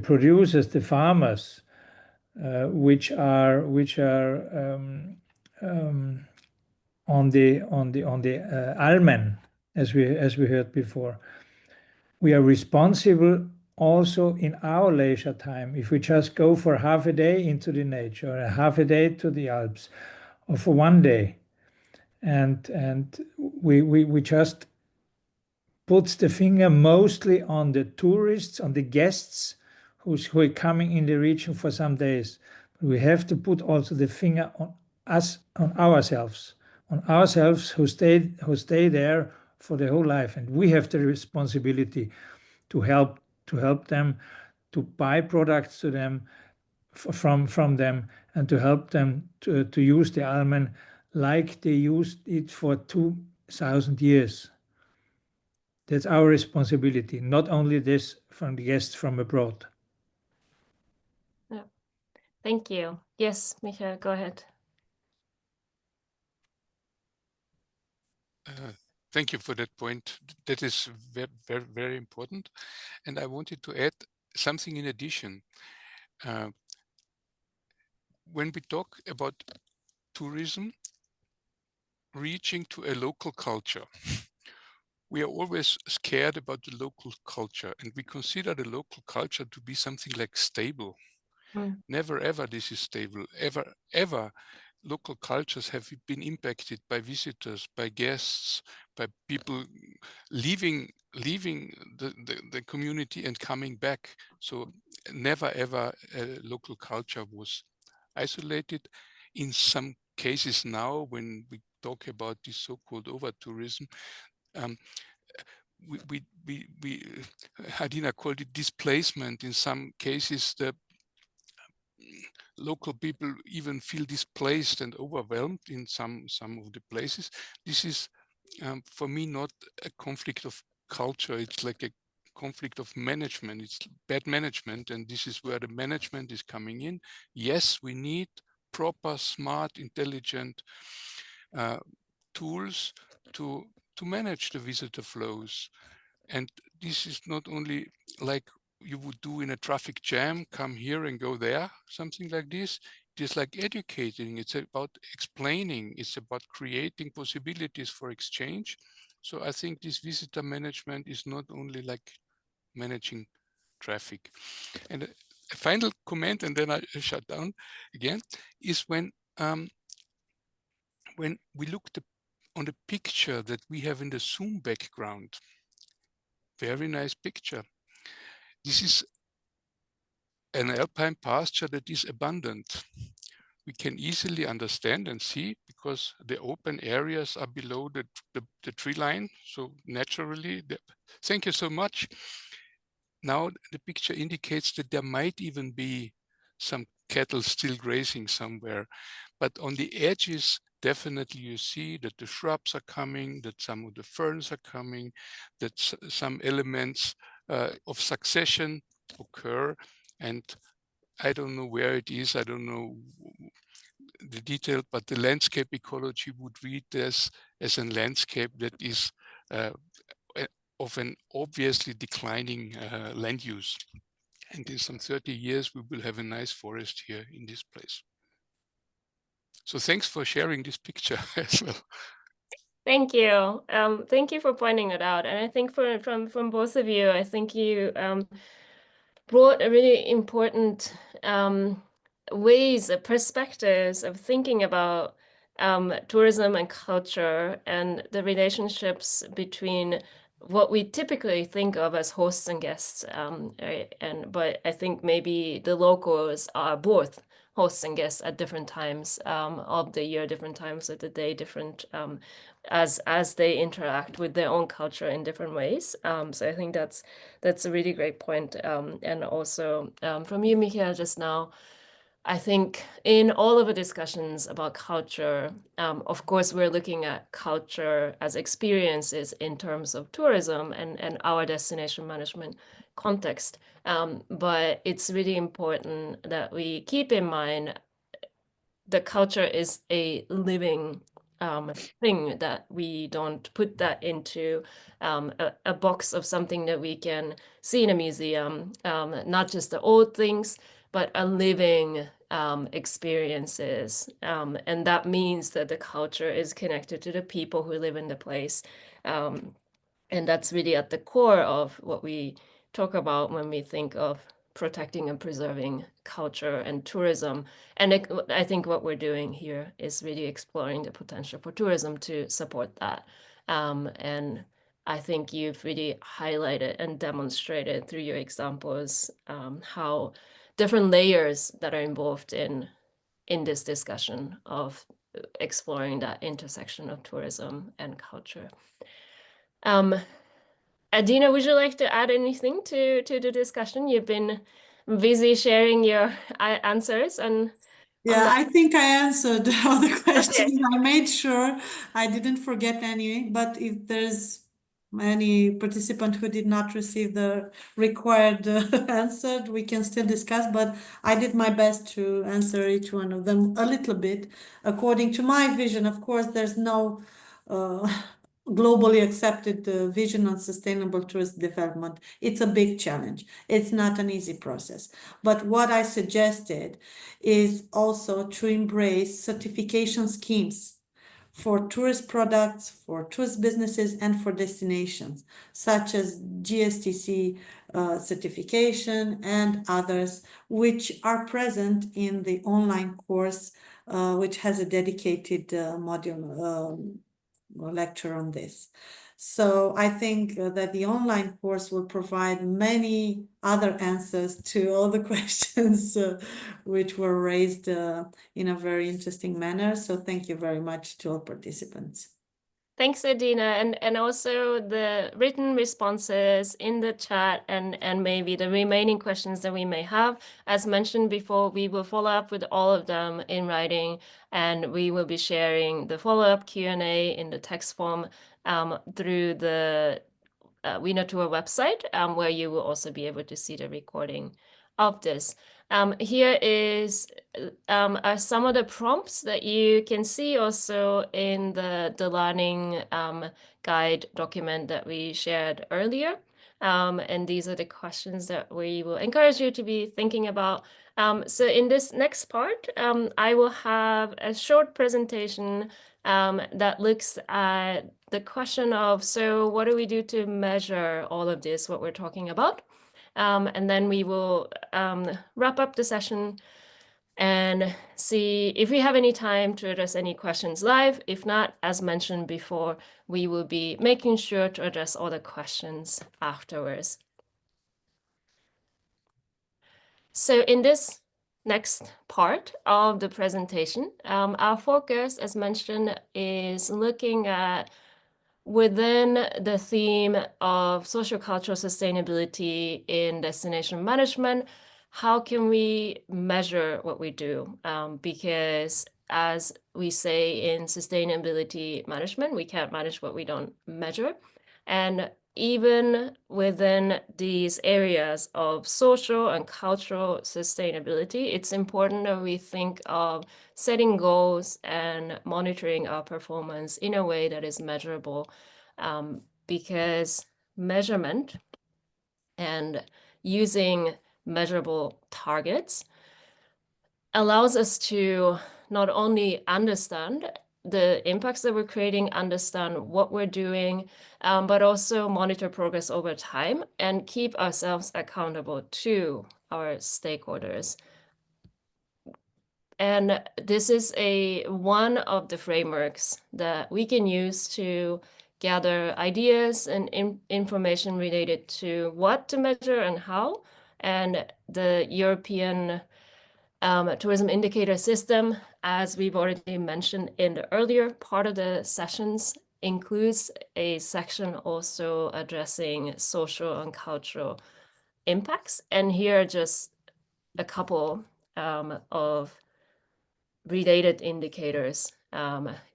producers, the farmers, which are on the Almen, as we heard before. We are responsible also in our leisure time. If we just go for half a day into the nature, or a half a day to the Alps, or for one day, and we just put the finger mostly on the tourists, on the guests who are coming in the region for some days. We have to put also the finger on us, on ourselves who stay there for the whole life, and we have the responsibility to help them, to buy products to them from them, and to help them to use the Almen like they used it for 2000 years. That's our responsibility, not only this from the guests from abroad. Yeah. Thank you. Yes, Michael, go ahead. Thank you for that point. That is very, very, very important. And I wanted to add something in addition. When we talk about tourism reaching to a local culture, we are always scared about the local culture, and we consider the local culture to be something like stable. Never ever this is stable. Ever local cultures have been impacted by visitors, by guests, by people leaving the community and coming back. So never ever a local culture was isolated. in some cases now, when we talk about this so-called over-tourism, Adina called it displacement. In some cases, the local people even feel displaced and overwhelmed in some of the places. This is, for me, not a conflict of culture. It's like a conflict of management. It's bad management, and this is where the management is coming in. Yes, we need proper, smart, intelligent tools to manage the visitor flows. And this is not only like you would do in a traffic jam, come here and go there, something like this. It is like educating, it's about explaining, it's about creating possibilities for exchange. So I think this visitor management is not only like managing traffic. And a final comment, and then I shut down again, is when we look on the picture that we have in the Zoom background. Very nice picture. This is an alpine pasture that is abundant. We can easily understand and see because the open areas are below the tree line. So naturally, thank you so much. Now the picture indicates that there might even be some cattle still grazing somewhere, but on the edges, definitely you see that the shrubs are coming, that some of the ferns are coming, that some elements of succession occur. And I don't know where it is, I don't know the detail, but the landscape ecology would read this as a landscape that is of an obviously declining land use. And in some 30 years, we will have a nice forest here in this place. So thanks for sharing this picture as well. Thank you. Thank you for pointing it out. And I think from both of you, I think you brought a really important ways, perspectives of thinking about tourism and culture and the relationships between what we typically think of as hosts and guests. But I think maybe the locals are both hosts and guests at different times of the year, different times of the day, different as they interact with their own culture in different ways. So I think that's a really great point. And also from you, Michael, just now, I think in all of the discussions about culture, of course, we're looking at culture as experiences in terms of tourism and our destination management context. But it's really important that we keep in mind the culture is a living thing, that we don't put that into a box of something that we can see in a museum, not just the old things, but a living experiences. And that means that the culture is connected to the people who live in the place. And that's really at the core of what we talk about when we think of protecting and preserving culture and tourism. And I think what we're doing here is really exploring the potential for tourism to support that. And I think you've really highlighted and demonstrated through your examples how different layers that are involved in this discussion of exploring that intersection of tourism and culture. Adina, would you like to add anything to the discussion? You've been busy sharing your answers and Yeah, I think I answered all the questions. Okay. I made sure I didn't forget any, but if there's any participant who did not receive the required answer, we can still discuss, but I did my best to answer each one of them a little bit according to my vision. Of course, there's no globally accepted vision on sustainable tourist development. It's a big challenge. It's not an easy process. But what I suggested is also to embrace certification schemes for tourist products, for tourist businesses, and for destinations, such as GSTC certification and others, which are present in the online course, which has a dedicated module lecture on this. So I think that the online course will provide many other answers to all the questions which were raised in a very interesting manner. So thank you very much to all participants. Thanks, Adina, and also the written responses in the chat and maybe the remaining questions that we may have. As mentioned before, we will follow up with all of them in writing, and we will be sharing the follow-up Q&A in the text form through the WeNaTour website, where you will also be able to see the recording of this. Here are some of the prompts that you can see also in the learning guide document that we shared earlier. And these are the questions that we will encourage you to be thinking about. So in this next part, I will have a short presentation that looks at the question of, so what do we do to measure all of this, what we're talking about? And then we will wrap up the session and see if we have any time to address any questions live. If not, as mentioned before, we will be making sure to address all the questions afterwards. So in this next part of the presentation, our focus, as mentioned, is looking at within the theme of sociocultural sustainability in destination management, how can we measure what we do? Because as we say in sustainability management, we can't manage what we don't measure. And even within these areas of social and cultural sustainability, it's important that we think of setting goals and monitoring our performance in a way that is measurable, because measurement and using measurable targets allows us to not only understand the impacts that we're creating, understand what we're doing, but also monitor progress over time and keep ourselves accountable to our stakeholders. And this is one of the frameworks that we can use to gather ideas and information related to what to measure and how. And the European tourism indicator system, as we've already mentioned in the earlier part of the sessions, includes a section also addressing social and cultural impacts. And here are just a couple of related indicators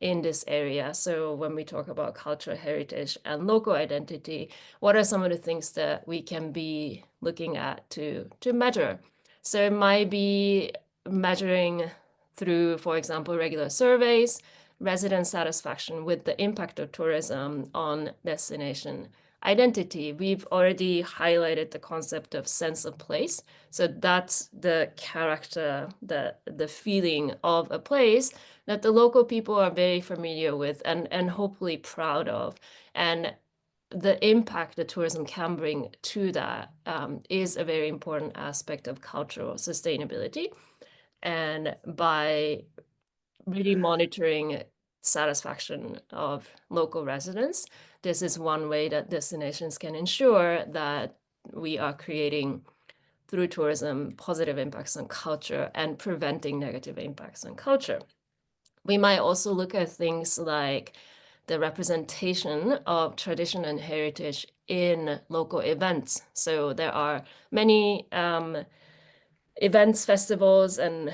in this area. So when we talk about cultural heritage and local identity, what are some of the things that we can be looking at to measure? So it might be measuring through, for example, regular surveys, resident satisfaction with the impact of tourism on destination identity. We've already highlighted the concept of sense of place. So that's the character, the feeling of a place that the local people are very familiar with and hopefully proud of. And the impact that tourism can bring to that is a very important aspect of cultural sustainability. And by really monitoring satisfaction of local residents, this is one way that destinations can ensure that we are creating, through tourism, positive impacts on culture and preventing negative impacts on culture. We might also look at things like the representation of tradition and heritage in local events. So there are many events, festivals, and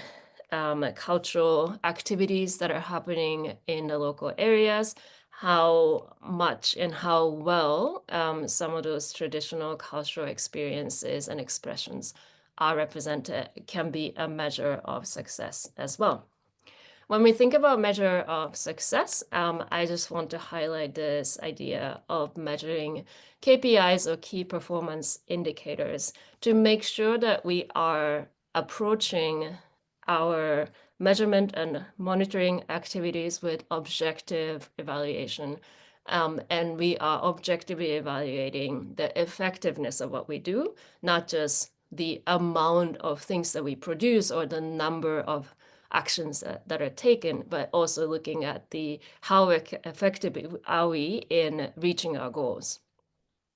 cultural activities that are happening in the local areas. How much and how well some of those traditional cultural experiences and expressions are represented can be a measure of success as well. When we think about measure of success, I just want to highlight this idea of measuring KPIs or key performance indicators to make sure that we are approaching our measurement and monitoring activities with objective evaluation. And we are objectively evaluating the effectiveness of what we do, not just the amount of things that we produce or the number of actions that are taken, but also looking at how effective are we in reaching our goals.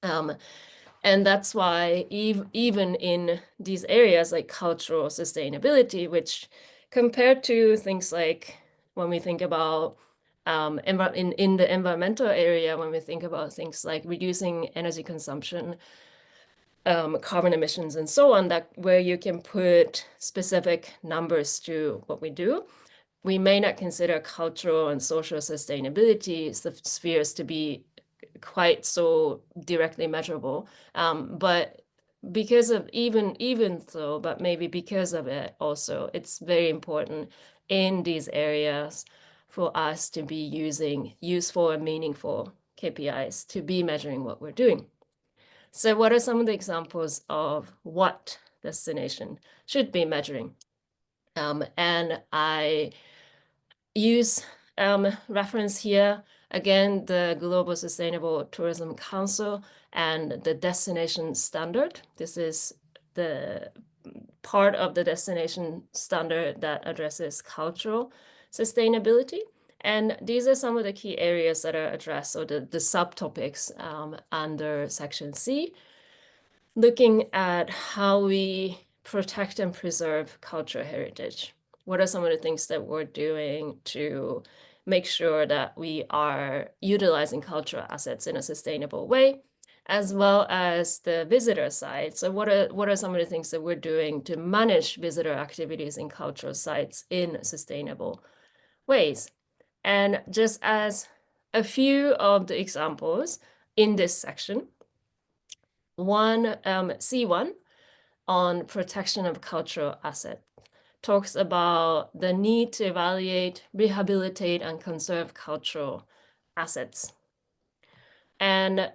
And that's why even in these areas like cultural sustainability, which compared to things like when we think about in the environmental area, when we think about things like reducing energy consumption, carbon emissions, and so on, that where you can put specific numbers to what we do, we may not consider cultural and social sustainability spheres to be quite so directly measurable. But because of even so, but maybe because of it also, it's very important in these areas for us to be using useful and meaningful KPIs to be measuring what we're doing. So what are some of the examples of what destination should be measuring? And I use reference here, again, the Global Sustainable Tourism Council and the destination standard. This is the part of the destination standard that addresses cultural sustainability. And these are some of the key areas that are addressed, or the subtopics under section C, looking at how we protect and preserve cultural heritage. What are some of the things that we're doing to make sure that we are utilizing cultural assets in a sustainable way, as well as the visitor side? So what are some of the things that we're doing to manage visitor activities in cultural sites in sustainable ways? And just as a few of the examples in this section, C1 on protection of cultural assets talks about the need to evaluate, rehabilitate, and conserve cultural assets. And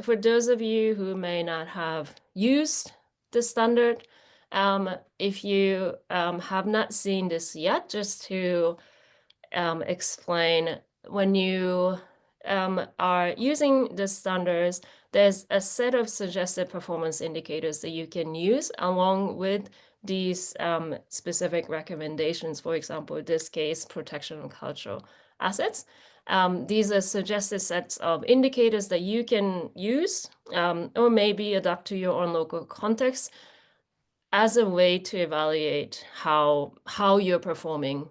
for those of you who may not have used the standard, if you have not seen this yet, just to explain, when you are using the standards, there's a set of suggested performance indicators that you can use along with these specific recommendations. For example, in this case, protection of cultural assets. These are suggested sets of indicators that you can use or maybe adapt to your own local context as a way to evaluate how you're performing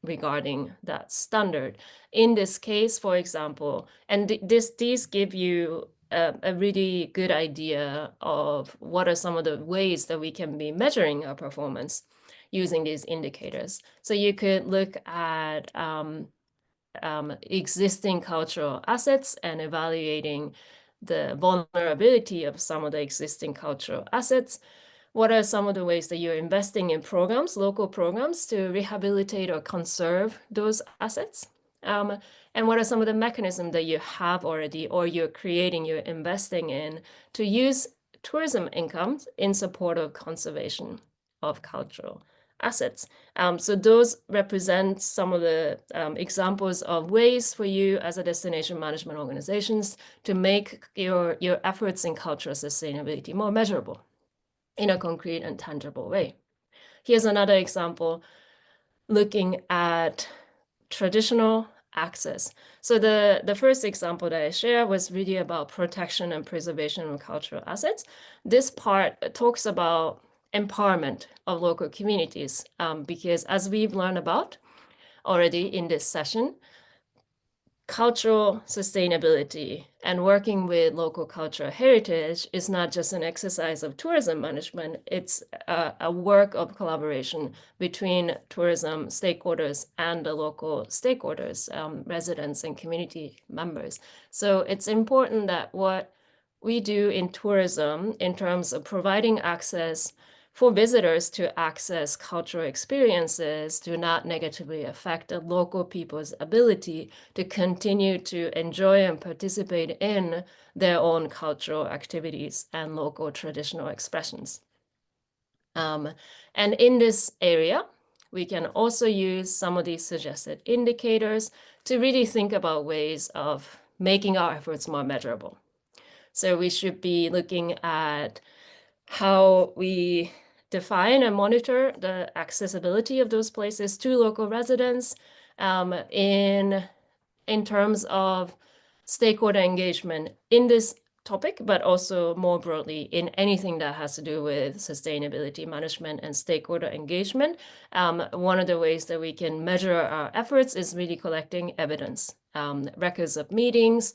regarding that standard. In this case, for example, and these give you a really good idea of what are some of the ways that we can be measuring our performance using these indicators. So you could look at existing cultural assets and evaluating the vulnerability of some of the existing cultural assets. What are some of the ways that you're investing in programs, local programs, to rehabilitate or conserve those assets? And what are some of the mechanisms that you have already, or you're creating, you're investing in, to use tourism income in support of conservation of cultural assets? So those represent some of the examples of ways for you as a destination management organizations to make your efforts in cultural sustainability more measurable in a concrete and tangible way. Here's another example looking at traditional access. So the first example that I shared was really about protection and preservation of cultural assets. This part talks about empowerment of local communities, because as we've learned about already in this session, cultural sustainability and working with local cultural heritage is not just an exercise of tourism management, it's a work of collaboration between tourism stakeholders and the local stakeholders, residents and community members. So it's important that what we do in tourism in terms of providing access for visitors to access cultural experiences do not negatively affect the local people's ability to continue to enjoy and participate in their own cultural activities and local traditional expressions. And in this area, we can also use some of these suggested indicators to really think about ways of making our efforts more measurable. So we should be looking at how we define and monitor the accessibility of those places to local residents in terms of stakeholder engagement in this topic, but also more broadly in anything that has to do with sustainability management and stakeholder engagement. One of the ways that we can measure our efforts is really collecting evidence, records of meetings,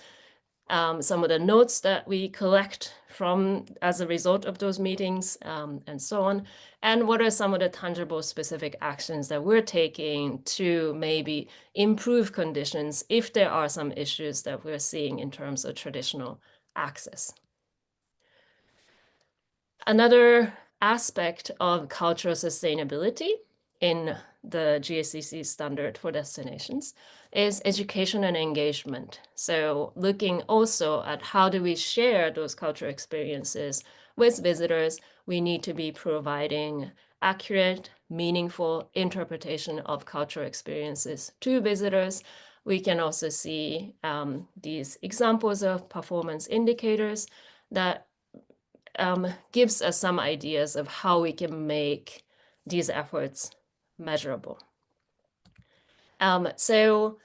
some of the notes that we collect from as a result of those meetings, and so on. And what are some of the tangible specific actions that we're taking to maybe improve conditions if there are some issues that we're seeing in terms of traditional access. Another aspect of cultural sustainability in the GSCC standard for destinations is education and engagement. So looking also at how do we share those cultural experiences with visitors, we need to be providing accurate, meaningful interpretation of cultural experiences to visitors. We can also see these examples of performance indicators that gives us some ideas of how we can make these efforts measurable. So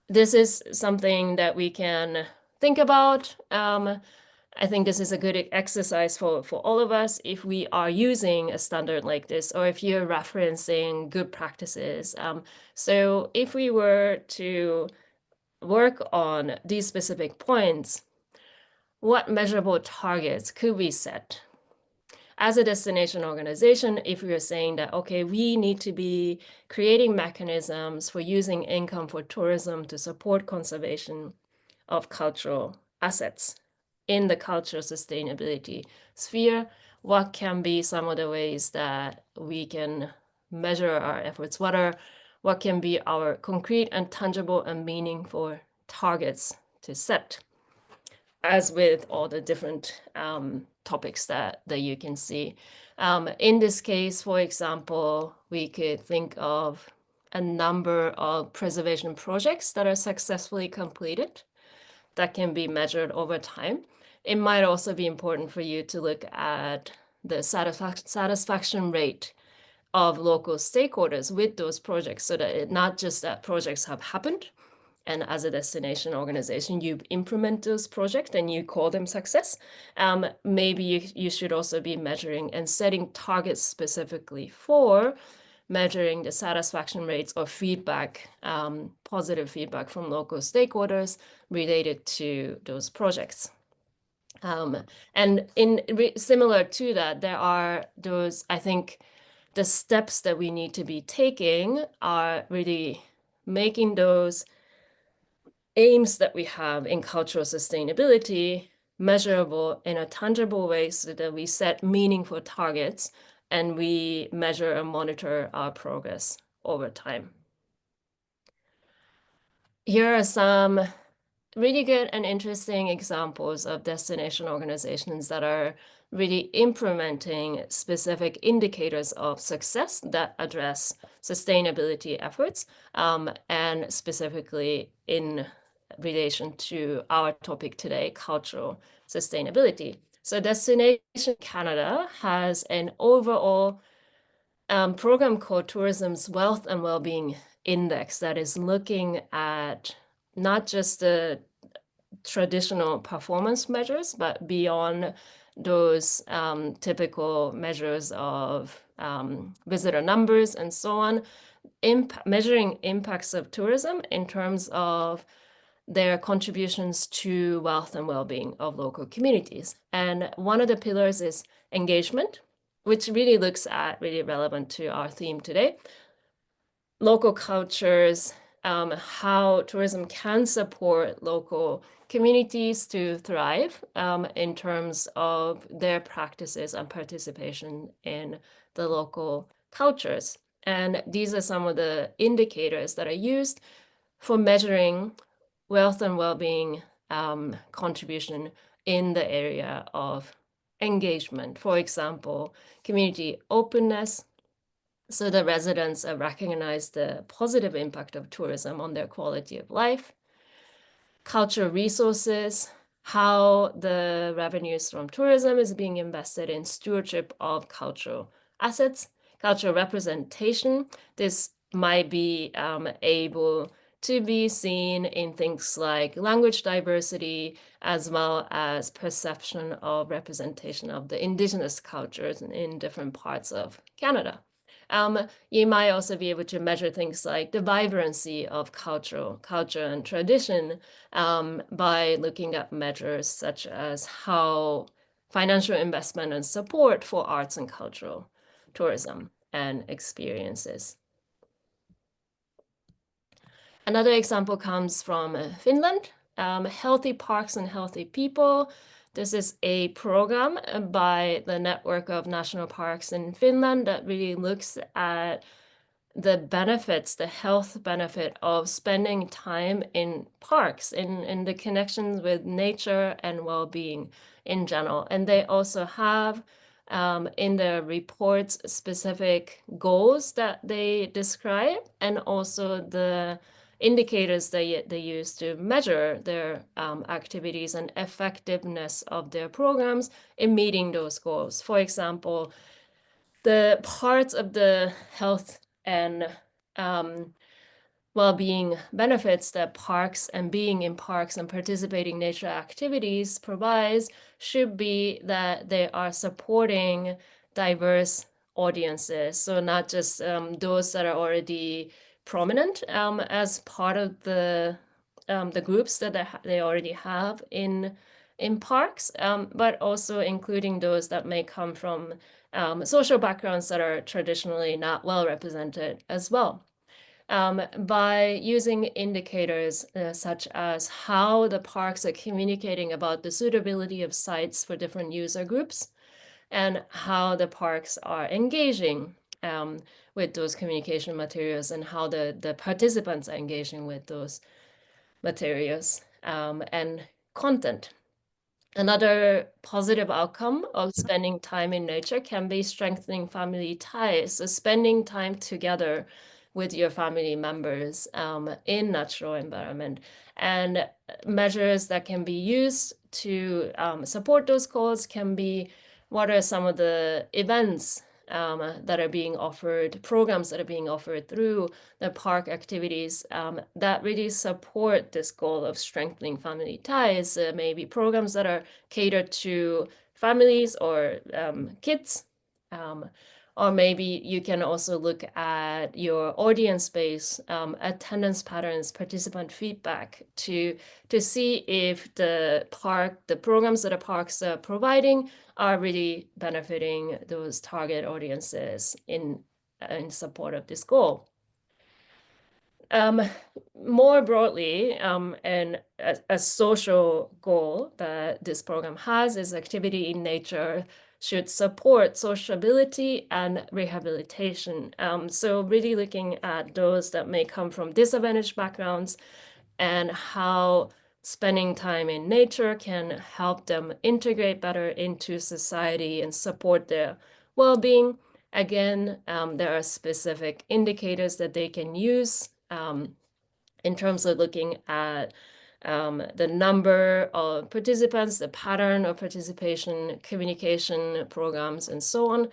this is something that we can think about. I think this is a good exercise for all of us if we are using a standard like this, or if you're referencing good practices. So if we were to work on these specific points, what measurable targets could we set? As a destination organization, if we are saying that, okay, we need to be creating mechanisms for using income for tourism to support conservation of cultural assets in the cultural sustainability sphere, what can be some of the ways that we can measure our efforts? What can be our concrete and tangible and meaningful targets to set? As with all the different topics that you can see. In this case, for example, we could think of a number of preservation projects that are successfully completed that can be measured over time. It might also be important for you to look at the satisfaction rate of local stakeholders with those projects, so that not just that projects have happened, and as a destination organization, you implement those projects and you call them success. Maybe you should also be measuring and setting targets specifically for measuring the satisfaction rates or feedback, positive feedback from local stakeholders related to those projects. And similar to that, there are those, I think, the steps that we need to be taking are really making those aims that we have in cultural sustainability measurable in a tangible way, so that we set meaningful targets and we measure and monitor our progress over time. Here are some really good and interesting examples of destination organizations that are really implementing specific indicators of success that address sustainability efforts, and specifically in relation to our topic today, cultural sustainability. So Destination Canada has an overall program called Tourism's Wealth and Wellbeing Index that is looking at not just the traditional performance measures, but beyond those typical measures of visitor numbers and so on, measuring impacts of tourism in terms of their contributions to wealth and well-being of local communities. And one of the pillars is engagement, which really looks at, really relevant to our theme today, local cultures, how tourism can support local communities to thrive in terms of their practices and participation in the local cultures. And these are some of the indicators that are used for measuring wealth and well-being contribution in the area of engagement. For example, community openness, so the residents recognize the positive impact of tourism on their quality of life. Cultural resources, how the revenues from tourism is being invested in stewardship of cultural assets. Cultural representation, this might be able to be seen in things like language diversity, as well as perception of representation of the indigenous cultures in different parts of Canada. You might also be able to measure things like the vibrancy of culture and tradition by looking at measures such as how financial investment and support for arts and cultural tourism and experiences. Another example comes from Finland, Healthy Parks and Healthy People. This is a program by the network of national parks in Finland that really looks at the benefits, the health benefit of spending time in parks, in the connections with nature and well-being in general. And they also have in their reports specific goals that they describe, and also the indicators they use to measure their activities and effectiveness of their programs in meeting those goals. For example, the parts of the health and well-being benefits that parks and being in parks and participating in nature activities provides should be that they are supporting diverse audiences. So not just those that are already prominent as part of the groups that they already have in parks, but also including those that may come from social backgrounds that are traditionally not well represented as well. By using indicators such as how the parks are communicating about the suitability of sites for different user groups, and how the parks are engaging with those communication materials, and how the participants are engaging with those materials and content. Another positive outcome of spending time in nature can be strengthening family ties. So spending time together with your family members in natural environment, and measures that can be used to support those goals can be, what are some of the events that are being offered, programs that are being offered through the park activities that really support this goal of strengthening family ties. Maybe programs that are catered to families or kids. Or maybe you can also look at your audience base, attendance patterns, participant feedback to see if the programs that the parks are providing are really benefiting those target audiences in support of this goal. More broadly, and a social goal that this program has is activity in nature should support sociability and rehabilitation. So really looking at those that may come from disadvantaged backgrounds and how spending time in nature can help them integrate better into society and support their well-being. Again, there are specific indicators that they can use in terms of looking at the number of participants, the pattern of participation, communication programs, and so on,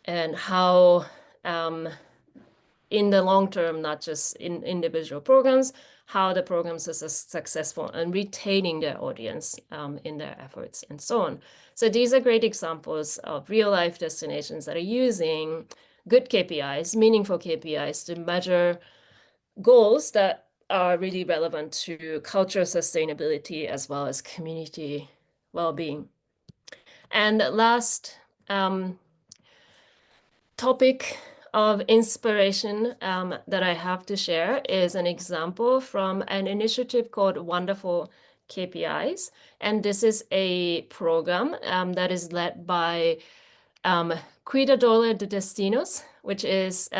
and how in the long term, not just in individual programs, how the programs are successful and retaining their audience in their efforts and so on. So these are great examples of real life destinations that are using good KPIs, meaningful KPIs to measure goals that are really relevant to cultural sustainability as well as community well-being. And last topic of inspiration that I have to share is an example from an initiative called Wonderful KPIs. And this is a program that is led by Cuidadores de Destinos, which is,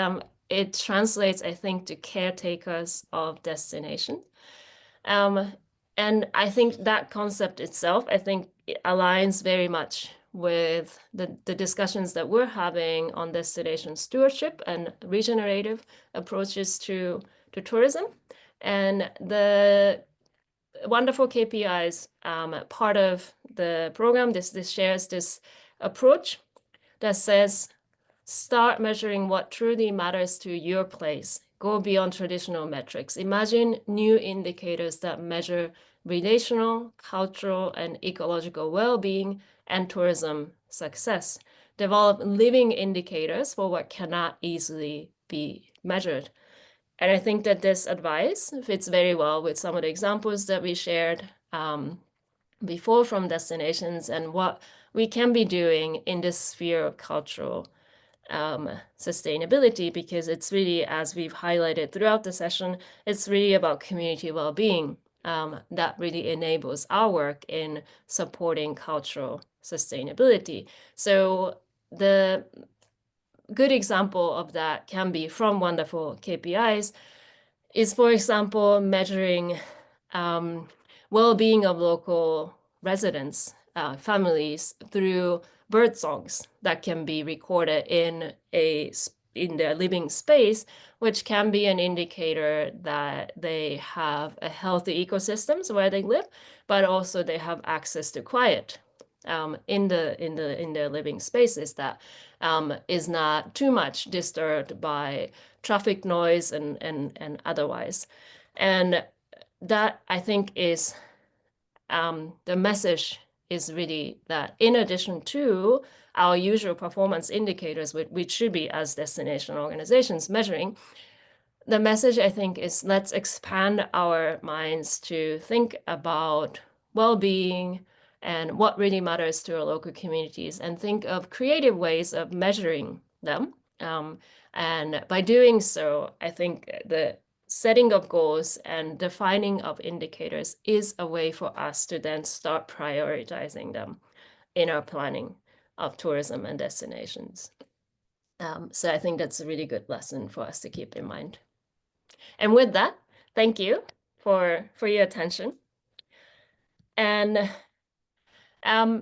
it translates, I think, to caretakers of destination. And I think that concept itself, I think it aligns very much with the discussions that we're having on destination stewardship and regenerative approaches to tourism. And the Wonderful KPIs, part of the program, this shares this approach that says, start measuring what truly matters to your place. Go beyond traditional metrics. Imagine new indicators that measure relational, cultural, and ecological well-being and tourism success. Develop living indicators for what cannot easily be measured. And I think that this advice fits very well with some of the examples that we shared before from destinations and what we can be doing in this sphere of cultural sustainability, because it's really, as we've highlighted throughout the session, it's really about community well-being that really enables our work in supporting cultural sustainability. So the good example of that can be from wonderful KPIs is, for example, measuring well-being of local residents, families, through bird songs that can be recorded in their living space, which can be an indicator that they have a healthy ecosystems where they live, but also they have access to quiet in their living spaces that is not too much disturbed by traffic noise and otherwise. And that, I think, is the message is really that in addition to our usual performance indicators, which should be as destination organizations measuring, the message, I think, is let's expand our minds to think about well-being and what really matters to our local communities, and think of creative ways of measuring them. And by doing so, I think the setting of goals and defining of indicators is a way for us to then start prioritizing them in our planning of tourism and destinations. So I think that's a really good lesson for us to keep in mind. And with that, thank you for your attention. And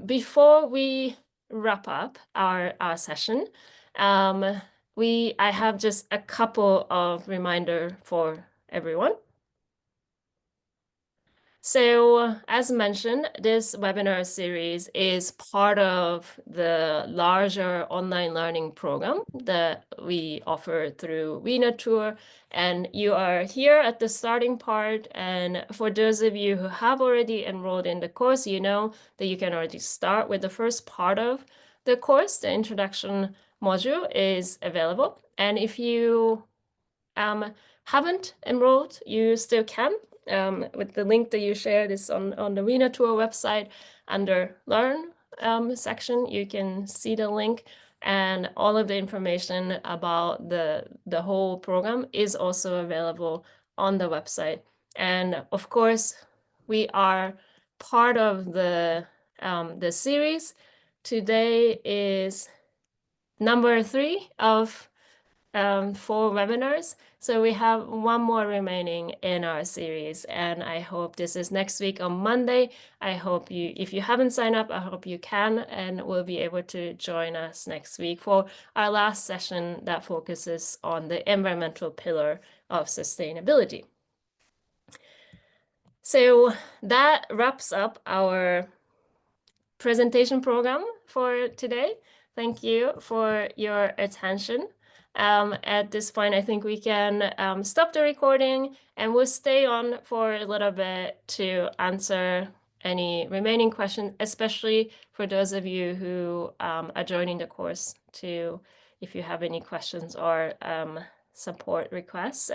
before we wrap up our session, I have just a couple of reminders for everyone. So as mentioned, this webinar series is part of the larger online learning program that we offer through WeNaTour. And you are here at the starting part. And for those of you who have already enrolled in the course, you know that you can already start with the first part of the course. The introduction module is available. And if you haven't enrolled, you still can. With the link that you shared is on the WeNaTour website under Learn section. You can see the link, and all of the information about the whole program is also available on the website. And of course, we are part of the series. Today is number 3 of 4 webinars. So we have one more remaining in our series, and I hope this is next week on Monday. I hope you, if you haven't signed up, I hope you can and will be able to join us next week for our last session that focuses on the environmental pillar of sustainability. So that wraps up our presentation program for today. Thank you for your attention. At this point, I think we can stop the recording, and we'll stay on for a little bit to answer any remaining questions, especially for those of you who are joining the course, if you have any questions or support requests.